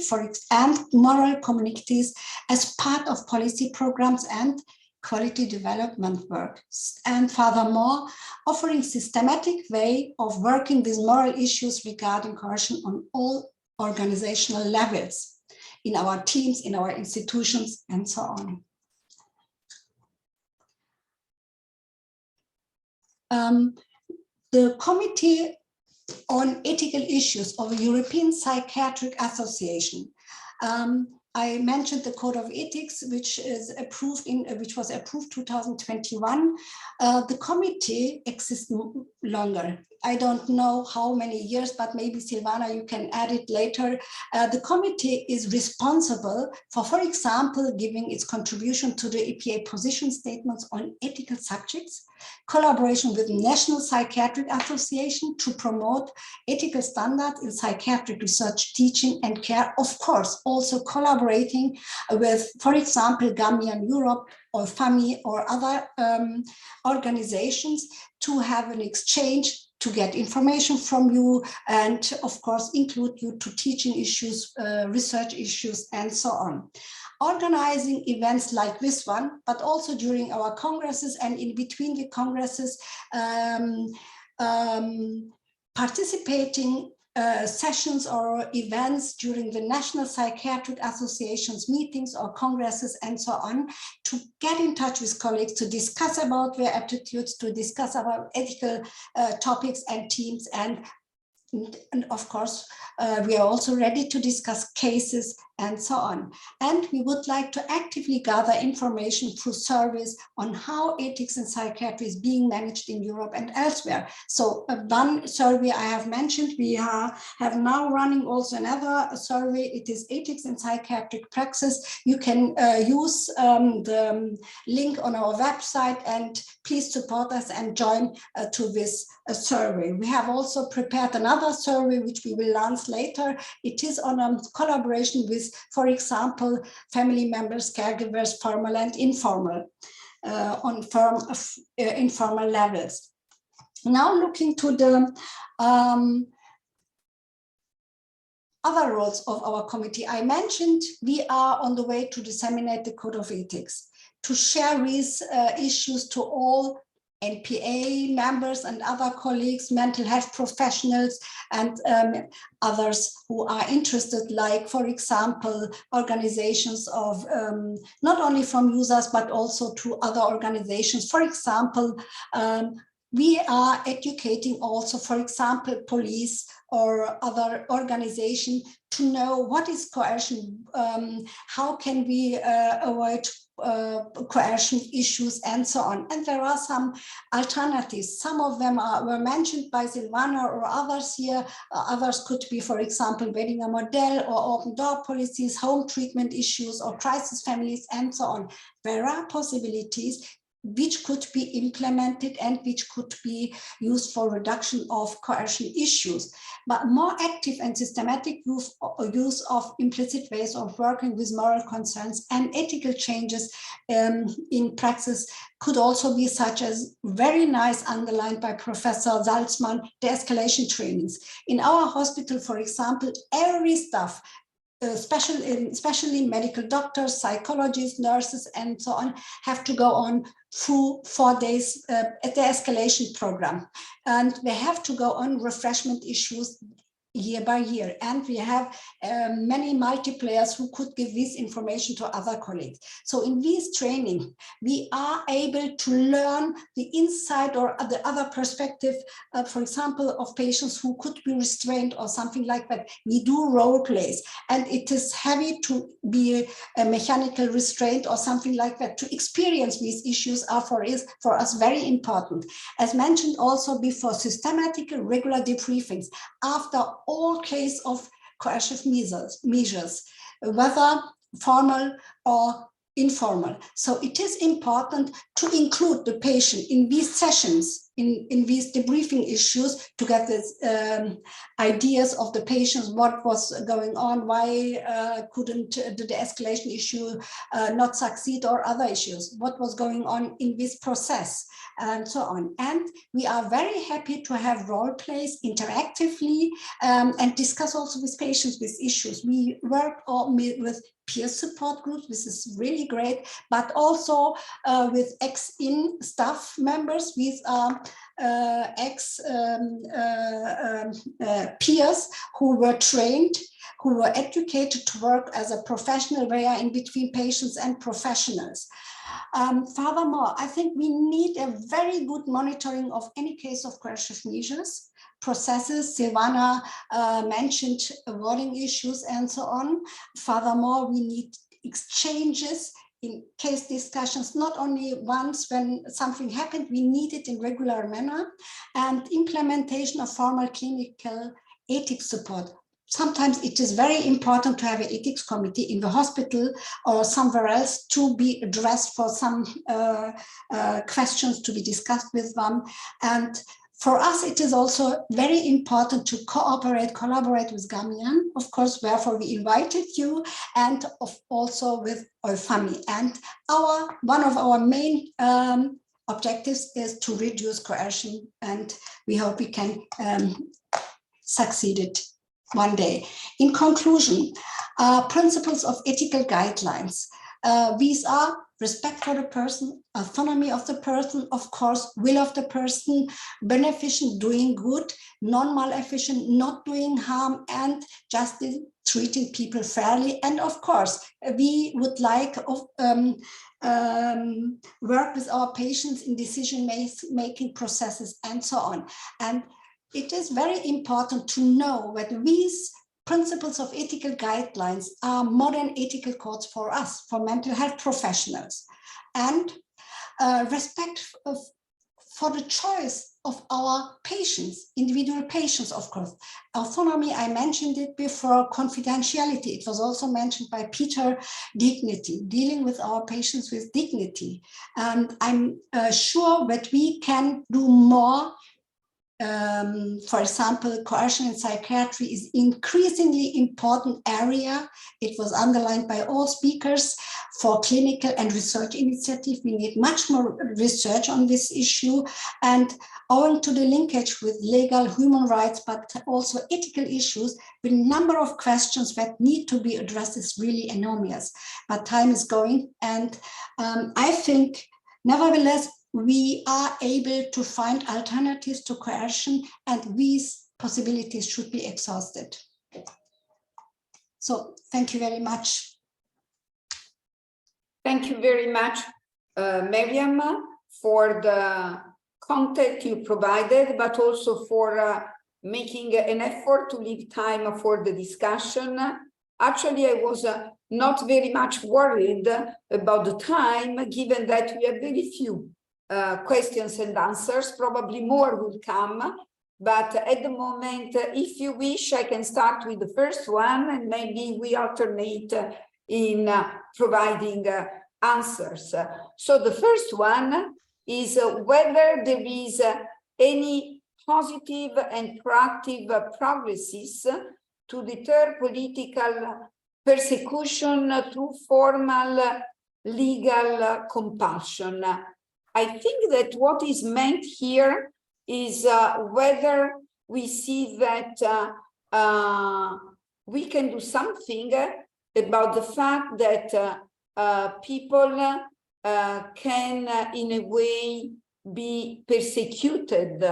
and moral communities as part of policy programs and quality development work. And furthermore, offering systematic way of working with moral issues regarding coercion on all organizational levels, in our teams, in our institutions, and so on. The Committee on Ethical Issues of the European Psychiatric Association. I mentioned the Code of Ethics, which was approved 2021. The committee exists longer. I don't know how many years, but maybe Silvana, you can add it later. The committee is responsible for example, giving its contribution to the EPA position statements on ethical subjects, collaboration with the National Psychiatric Association to promote ethical standards in psychiatric research, teaching and care. Of course, also collaborating with, for example, Gambian Europe or FAMI or other organizations to have an exchange, to get information from you, and of course include you to teaching issues, research issues, and so on. Organizing events like this one, but also during our congresses and in between the congresses, participating sessions or events during the National Psychiatric Association's meetings or congresses and so on, to get in touch with colleagues, to discuss about their attitudes, to discuss about ethical topics and teams, and of course, we are also ready to discuss cases and so on. And we would like to actively gather information through surveys on how ethics in psychiatry is being managed in Europe and elsewhere. So one survey I have mentioned, we have now running also another survey. It is Ethics in Psychiatric Praxis. You can use the link on our website, and please support us and join to this survey. We have also prepared another survey, which we will launch later. It is on a collaboration with, for example, family members, caregivers, formal and informal, on informal levels. Now looking to the other roles of our committee, I mentioned we are on the way to disseminate the Code of Ethics, to share these issues to all NPA members and other colleagues, mental health professionals, and others who are interested, like, for example, organizations of not only from users, but also to other organizations. For example, we are educating also, for example, police or other organization to know what is coercion, how can we avoid coercion issues, and so on. And there are some alternatives. Some of them were mentioned by Silvana or others here. Others could be, for example, wedding a model or open door policies, home treatment issues, or crisis families, and so on. There are possibilities which could be implemented and which could be used for reduction of coercion issues. But more active and systematic use of implicit ways of working with moral concerns and ethical changes in praxis could also be, such as very nice underlined by Professor Salzman, de-escalation trainings. In our hospital, for example, every staff, especially medical doctors, psychologists, nurses, and so on, have to go on through 4 days at the escalation program. And they have to go on refreshment issues year by year. And we have many multiplayers who could give this information to other colleagues. So in this training, we are able to learn the insight or the other perspective, for example, of patients who could be restrained or something like that. We do role plays, and it is heavy to be a mechanical restraint or something like that. To experience these issues are for us very important. As mentioned also before, systematic regular debriefings after all cases of coercive measures, whether formal or informal. So it is important to include the patient in these sessions, in these debriefing issues, to get these ideas of the patients, what was going on, why couldn't the de-escalation issue not succeed, or other issues, what was going on in this process, and so on. And we are very happy to have role plays interactively and discuss also with patients with issues. We work with peer support groups, this is really great, but also with ex-in staff members, with peers who were trained, who were educated to work as a professional where in between patients and professionals. Furthermore, I think we need a very good monitoring of any case of coercive measures, processes. Silvana mentioned awarding issues and so on. Furthermore, we need exchanges in case discussions, not only once when something happened, we need it in regular manner, and implementation of formal clinical ethics support. Sometimes it is very important to have an ethics committee in the hospital or somewhere else to be addressed for some questions to be discussed with them. And for us, it is also very important to collaborate with Gamian, of course, wherefore we invited you, and also with Eufami. And one of our main objectives is to reduce coercion, and we hope we can succeed it one day. In conclusion, principles of ethical guidelines. These are respect for the person, autonomy of the person, of course, will of the person, beneficent, doing good, non-maleficent, not doing harm, and justice, treating people fairly. And of course, we would like work with our patients in decision-making processes and so on. And it is very important to know that these principles of ethical guidelines are modern ethical codes for us, for mental health professionals, and respect for the choice of our patients, individual patients, of course. Autonomy, I mentioned it before, confidentiality, it was also mentioned by Peter, dignity, dealing with our patients with dignity. And I'm sure that we can do more. For example, coercion in psychiatry is increasingly important area. It was underlined by all speakers. For clinical and research initiative, we need much more research on this issue. And owing to the linkage with legal human rights, but also ethical issues, the number of questions that need to be addressed is really enormous. But time is going, and I think, nevertheless, we are able to find alternatives to coercion, and these possibilities should be exhausted. So thank you very much. Thank you very much, Miriam, for the content you provided, but also for making an effort to leave time for the discussion. Actually, I was not very much worried about the time, given that we have very few questions and answers. Probably more will come, but at the moment, if you wish, I can start with the first one, and maybe we alternate in providing answers. So the first one is whether there is any positive and proactive progresses to deter political persecution through formal legal compulsion. I think that what is meant here is whether we see that we can do something about the fact that people can, in a way, be persecuted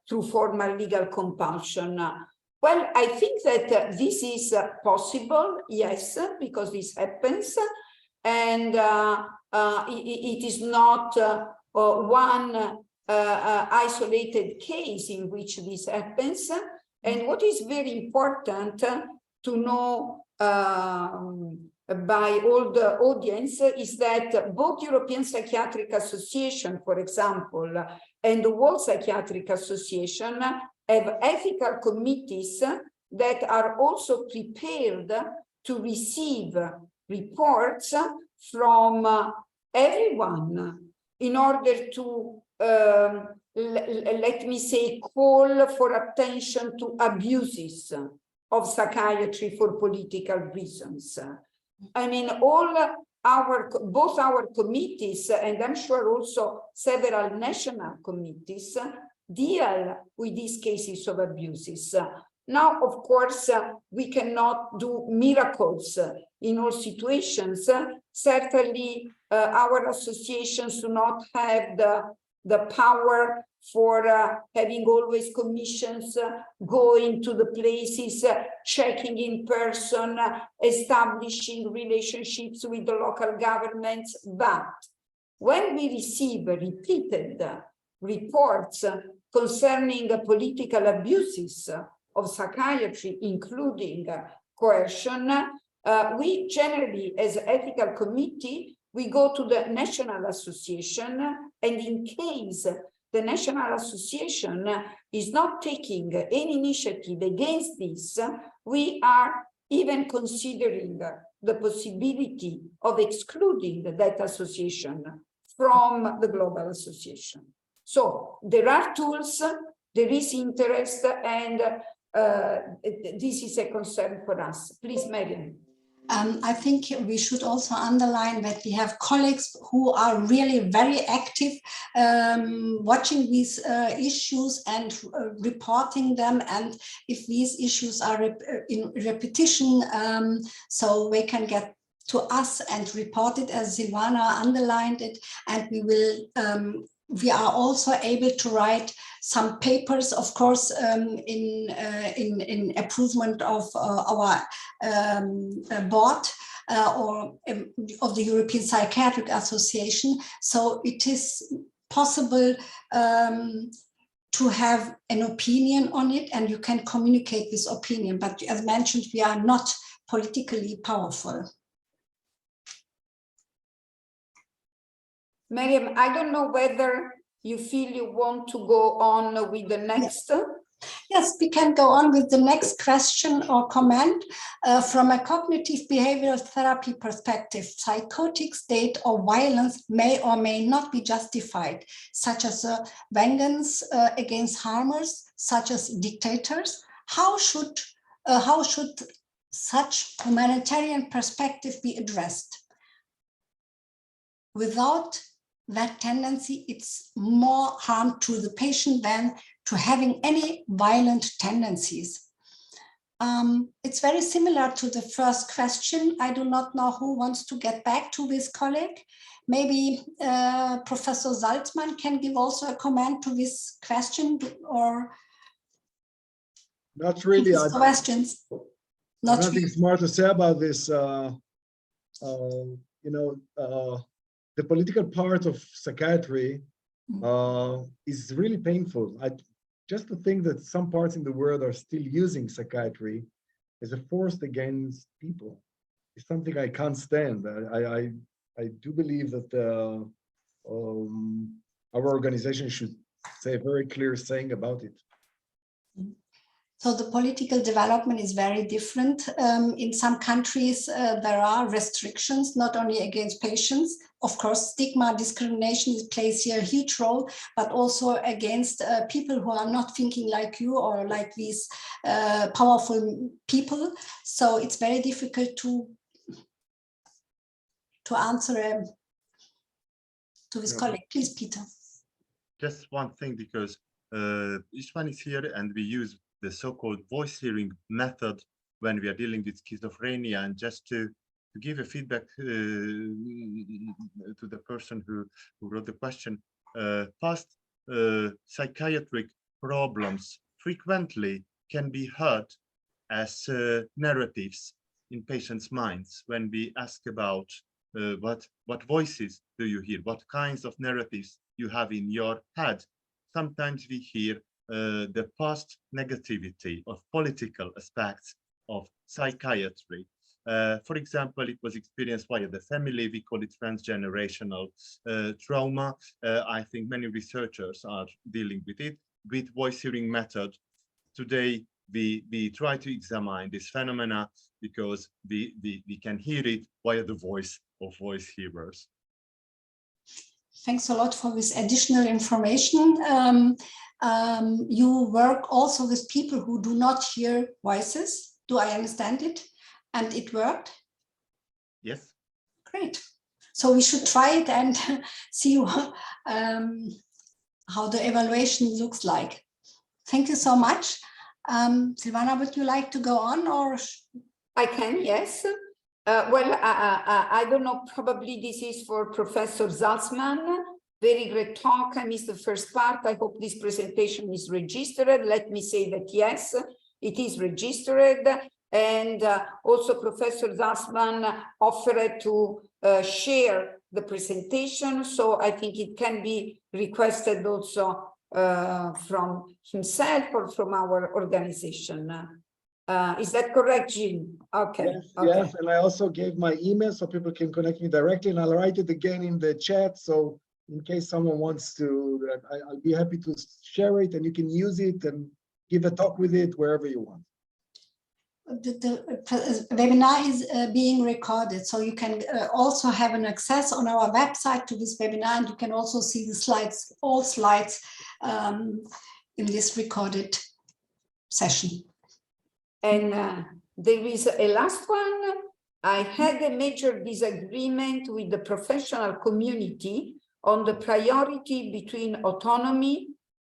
through formal legal compulsion. Well, I think that this is possible, yes, because this happens, and it is not one isolated case in which this happens. And what is very important to know by all the audience is that both European Psychiatric Association, for example, and the World Psychiatric Association have ethical committees that are also prepared to receive reports from everyone in order to, let me say, call for attention to abuses of psychiatry for political reasons. I mean, both our committees, and I'm sure also several national committees, deal with these cases of abuses. Now, of course, we cannot do miracles in all situations. Certainly, our associations do not have the power for having always commissions going to the places, checking in person, establishing relationships with the local governments. But when we receive repeated reports concerning political abuses of psychiatry, including coercion, we generally, as ethical committee, we go to the National Association, and in case the National Association is not taking any initiative against this, we are even considering the possibility of excluding that association from the global association. So there are tools, there is interest, and this is a concern for us. Please, Mariam. I think we should also underline that we have colleagues who are really very active watching these issues and reporting them. And if these issues are in repetition, so they can get to us and report it, as Silvana underlined it, and we will we are also able to write some papers, of course, in improvement of our board or of the European Psychiatric Association. So it is possible to have an opinion on it, and you can communicate this opinion. But as mentioned, we are not politically powerful. Mariam, I don't know whether you feel you want to go on with the next. Yes, we can go on with the next question or comment. From a cognitive behavioral therapy perspective, psychotic state or violence may or may not be justified, such as vengeance against harmers, such as dictators. How should such humanitarian perspective be addressed? Without that tendency, it's more harm to the patient than to having any violent tendencies. It's very similar to the first question. I do not know who wants to get back to this colleague. Maybe Professor Salzmann can give also a comment to this question, or not really. Questions. Nothing really smart to say about this. The political part of psychiatry is really painful. Just to think that some parts in the world are still using psychiatry as a force against people is something I can't stand. I do believe that our organization should say a very clear saying about it. So the political development is very different. In some countries, there are restrictions, not only against patients. Of course, stigma, discrimination plays here a huge role, but also against people who are not thinking like you or like these powerful people. So it's very difficult to answer to this colleague. Please, Peter. Just one thing, because each one is here and we use the so-called voice hearing method when we are dealing with schizophrenia. And just to give a feedback to the person who wrote the question, past psychiatric problems frequently can be heard as narratives in patients' minds when we ask about what voices do you hear, what kinds of narratives you have in your head. Sometimes we hear the past negativity of political aspects of psychiatry. For example, it was experienced via the family. We call it transgenerational trauma. I think many researchers are dealing with it with voice hearing method. Today, we try to examine this phenomena because we can hear it via the voice of voice hearers. Thanks a lot for this additional information. You work also with people who do not hear voices. Do I understand it? And it worked? Yes. Great. So we should try it and see how the evaluation looks like. Thank you so much. Silvana, would you like to go on, or? I can, yes. Well, I don't know, probably this is for Professor Salzman. Very great talk. I missed the first part. I hope this presentation is registered. Let me say that yes, it is registered. And also Professor Salzman offered to share the presentation. So I think it can be requested also from himself or from our organization. Is that correct, Jean? Okay. Yes, okay. yes, and I also gave my email so people can connect me directly, and I'll write it again in the chat. So in case someone wants to, I'll be happy to share it, and you can use it and give a talk with it wherever you want. The webinar is being recorded, so you can also have an access on our website to this webinar, and you can also see the slides, all slides in this recorded session. And there is a last one. I had a major disagreement with the professional community on the priority between autonomy,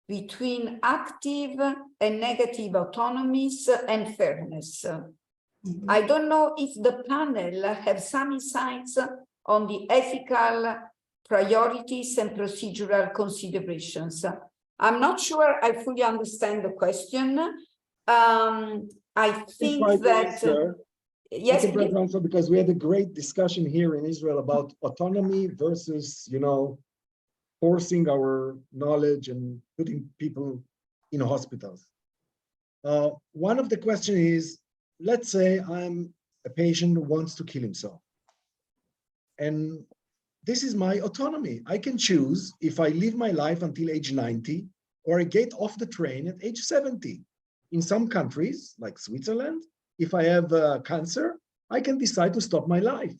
between active and negative autonomies and fairness. Mm-hmm. I don't know if the panel have some insights on the ethical priorities and procedural considerations. I'm not sure I fully understand the question. I think that yes, I can answer, because we had a great discussion here in Israel about autonomy versus, you know, forcing our knowledge and putting people in hospitals. One of the questions is, let's say I'm a patient who wants to kill himself. And this is my autonomy. I can choose if I live my life until age 90 or I get off the train at age 70. In some countries, like Switzerland, if I have cancer, I can decide to stop my life.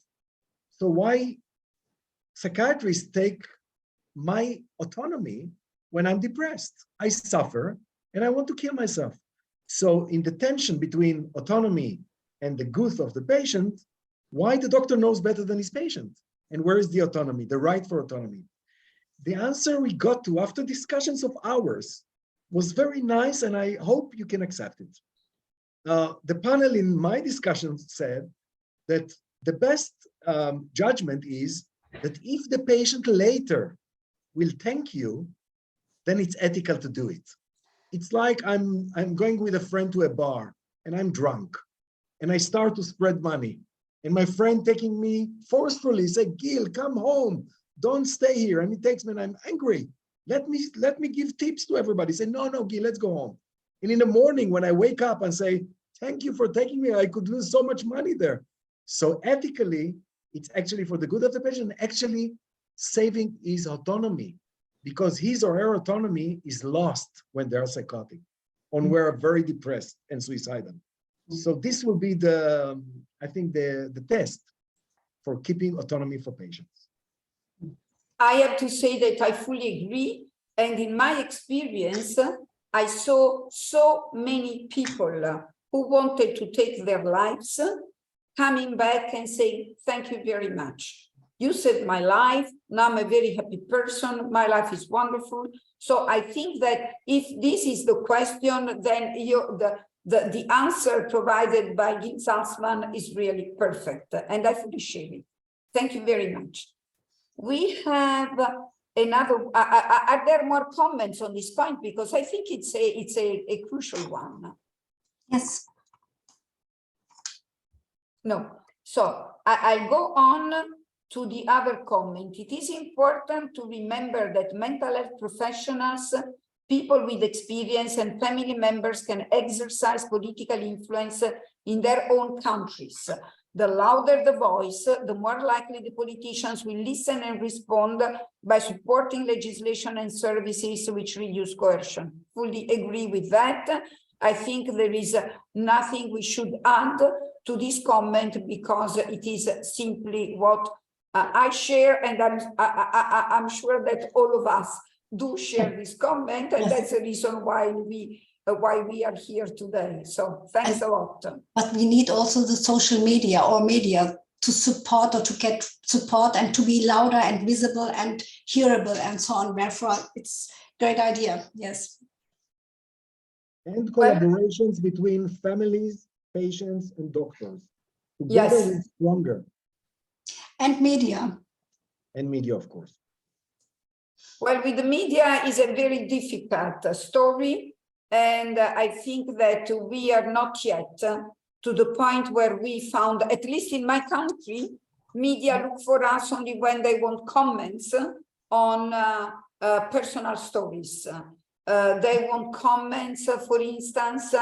So why psychiatrists take my autonomy when I'm depressed? I suffer and I want to kill myself. So in the tension between autonomy and the good of the patient, why the doctor knows better than his patient? And where is the autonomy, the right for autonomy? The answer we got to after discussions of hours was very nice, and I hope you can accept it. The panel in my discussion said that the best judgment is that if the patient later will thank you, then it's ethical to do it. It's like I'm going with a friend to a bar and I'm drunk and I start to spread money, and my friend taking me forcefully say, "Gil, come home, don't stay here." And he takes me and I'm angry. Let me give tips to everybody. Say, no, Gil, let's go home. And in the morning when I wake up and say, "Thank you for taking me, I could lose so much money there." So ethically, it's actually for the good of the patient, actually saving his autonomy, because his or her autonomy is lost when they're psychotic, when we're very depressed and suicidal. So this will be I think the test for keeping autonomy for patients. I have to say that I fully agree. And in my experience, I saw so many people who wanted to take their lives coming back and saying, "Thank you very much. You saved my life. Now I'm a very happy person. My life is wonderful." So I think that if this is the question, then the answer provided by Gil Salzman is really perfect. And I fully share it. Thank you very much. We have another, are there more comments on this point? Because I think it's a crucial one. Yes. No. So I'll go on to the other comment. It is important to remember that mental health professionals, people with experience and family members can exercise political influence in their own countries. The louder the voice, the more likely the politicians will listen and respond by supporting legislation and services which reduce coercion. Fully agree with that. I think there is nothing we should add to this comment, because it is simply what I share, and I'm sure that all of us do share this comment, and that's the reason why we are here today. So thanks a lot. But we need also the social media or media to support, or to get support, and to be louder and visible and hearable and so on. Therefore, it's a great idea. Yes. And collaborations between families, patients, and doctors. Together we're stronger. And media. And media, of course. Well, with the media is a very difficult story. And I think that we are not yet to the point where we found, at least in my country, media look for us only when they want comments on personal stories. They want comments, for instance,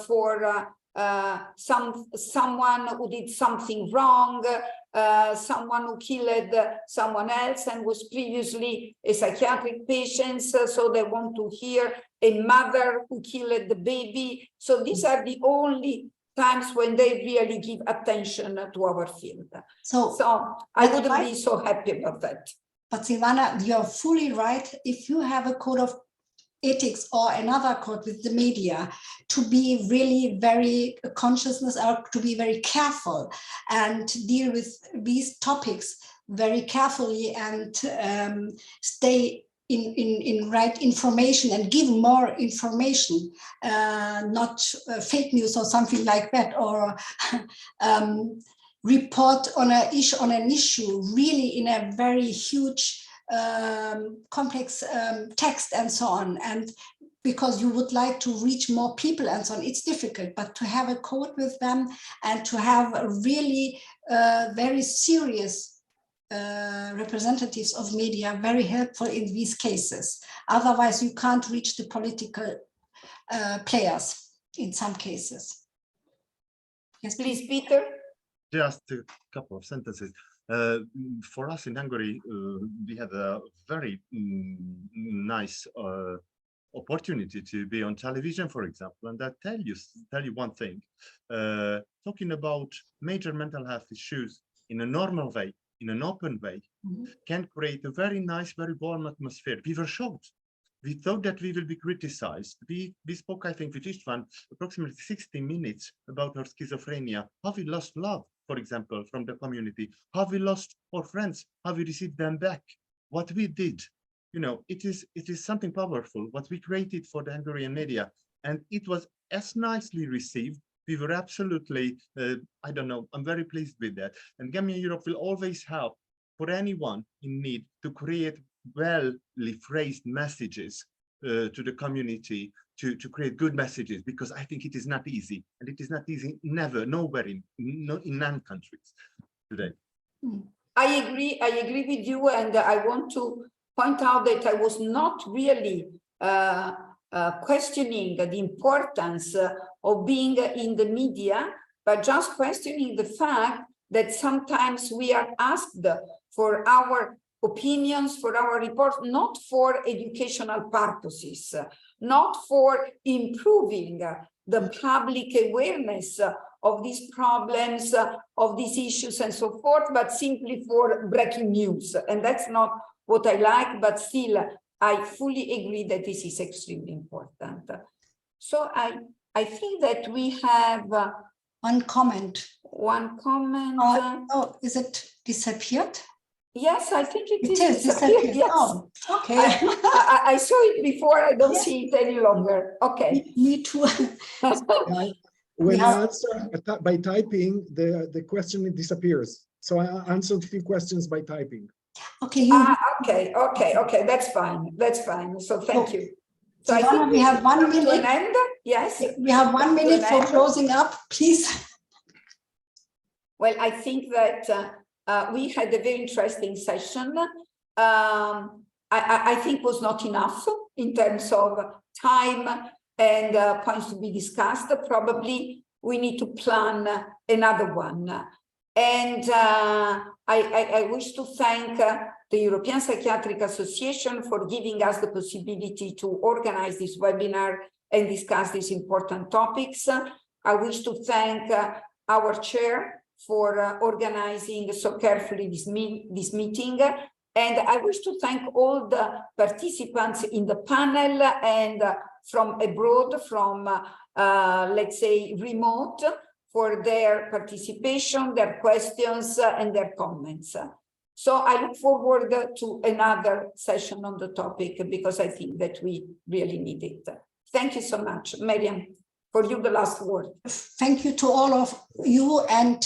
for someone who did something wrong, someone who killed someone else and was previously a psychiatric patient, so they want to hear a mother who killed the baby. So these are the only times when they really give attention to our field. So I wouldn't be so happy about that. But Silvana, you're fully right. If you have a code of ethics or another code with the media, to be really very consciousness, or to be very careful and deal with these topics very carefully, and stay in right information and give more information, not fake news or something like that, or report on an issue really in a very huge complex text and so on, and because you would like to reach more people and so on, it's difficult. But to have a code with them and to have a really very serious representatives of media, very helpful in these cases. Otherwise, you can't reach the political players in some cases. Yes, please, Peter. Just a couple of sentences. For us in Hungary, we had a very nice opportunity to be on television, for example, and that tell you one thing. Talking about major mental health issues in a normal way, in an open way, can create a very nice, very warm atmosphere. We were shocked. We thought that we will be criticized. We spoke, I think, with each one approximately 60 minutes about our schizophrenia, how we lost love, for example, from the community, how we lost our friends, how we received them back, what we did. You know, it is something powerful, what we created for the Hungarian media, and it was as nicely received. We were absolutely, I don't know, I'm very pleased with that. And Gambian Europe will always help for anyone in need to create well-ly phrased messages to the community, to create good messages, because I think it is not easy, and it is not easy nowhere in non-countries today. I agree with you, and I want to point out that I was not really questioning the importance of being in the media, but just questioning the fact that sometimes we are asked for our opinions, for our reports, not for educational purposes, not for improving the public awareness of these problems, of these issues and so forth, but simply for breaking news. And that's not what I like, but still, I fully agree that this is extremely important. So I think that we have one comment. One comment. Oh, is it disappeared? Yes, I think it is disappeared. Yes. Oh, okay. I saw it before. I don't see it any longer. Okay. Me too. When I answer by typing, the question disappears. So I answered a few questions by typing. Okay. Okay. That's fine. That's fine. So thank you. So I think we have 1 minute. To an end. Yes. We have 1 minute for closing up, please. Well, I think that we had a very interesting session. I think was not enough in terms of time and points to be discussed. Probably we need to plan another one. And I wish to thank the European Psychiatric Association for giving us the possibility to organize this webinar and discuss these important topics. I wish to thank our chair for organizing so carefully this meeting. And I wish to thank all the participants in the panel and from abroad, from, let's say, remote, for their participation, their questions, and their comments. So I look forward to another session on the topic, because I think that we really need it. Thank you so much. Miriam, for you, the last word. Thank you to all of you, and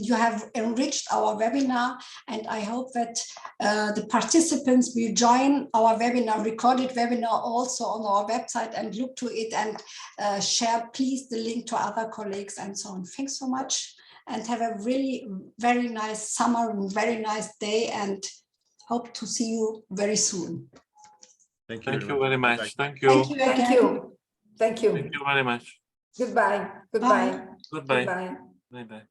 you have enriched our webinar, and I hope that the participants will join our webinar, recorded webinar, also on our website, and look to it and share, please, the link to other colleagues and so on. Thanks so much, and have a really very nice summer and very nice day, and hope to see you very soon. Thank you. Thank you very much. Thank you. Thank you again. Thank you. Thank you. Thank you very much. Goodbye. Goodbye. Goodbye. Goodbye. Bye bye.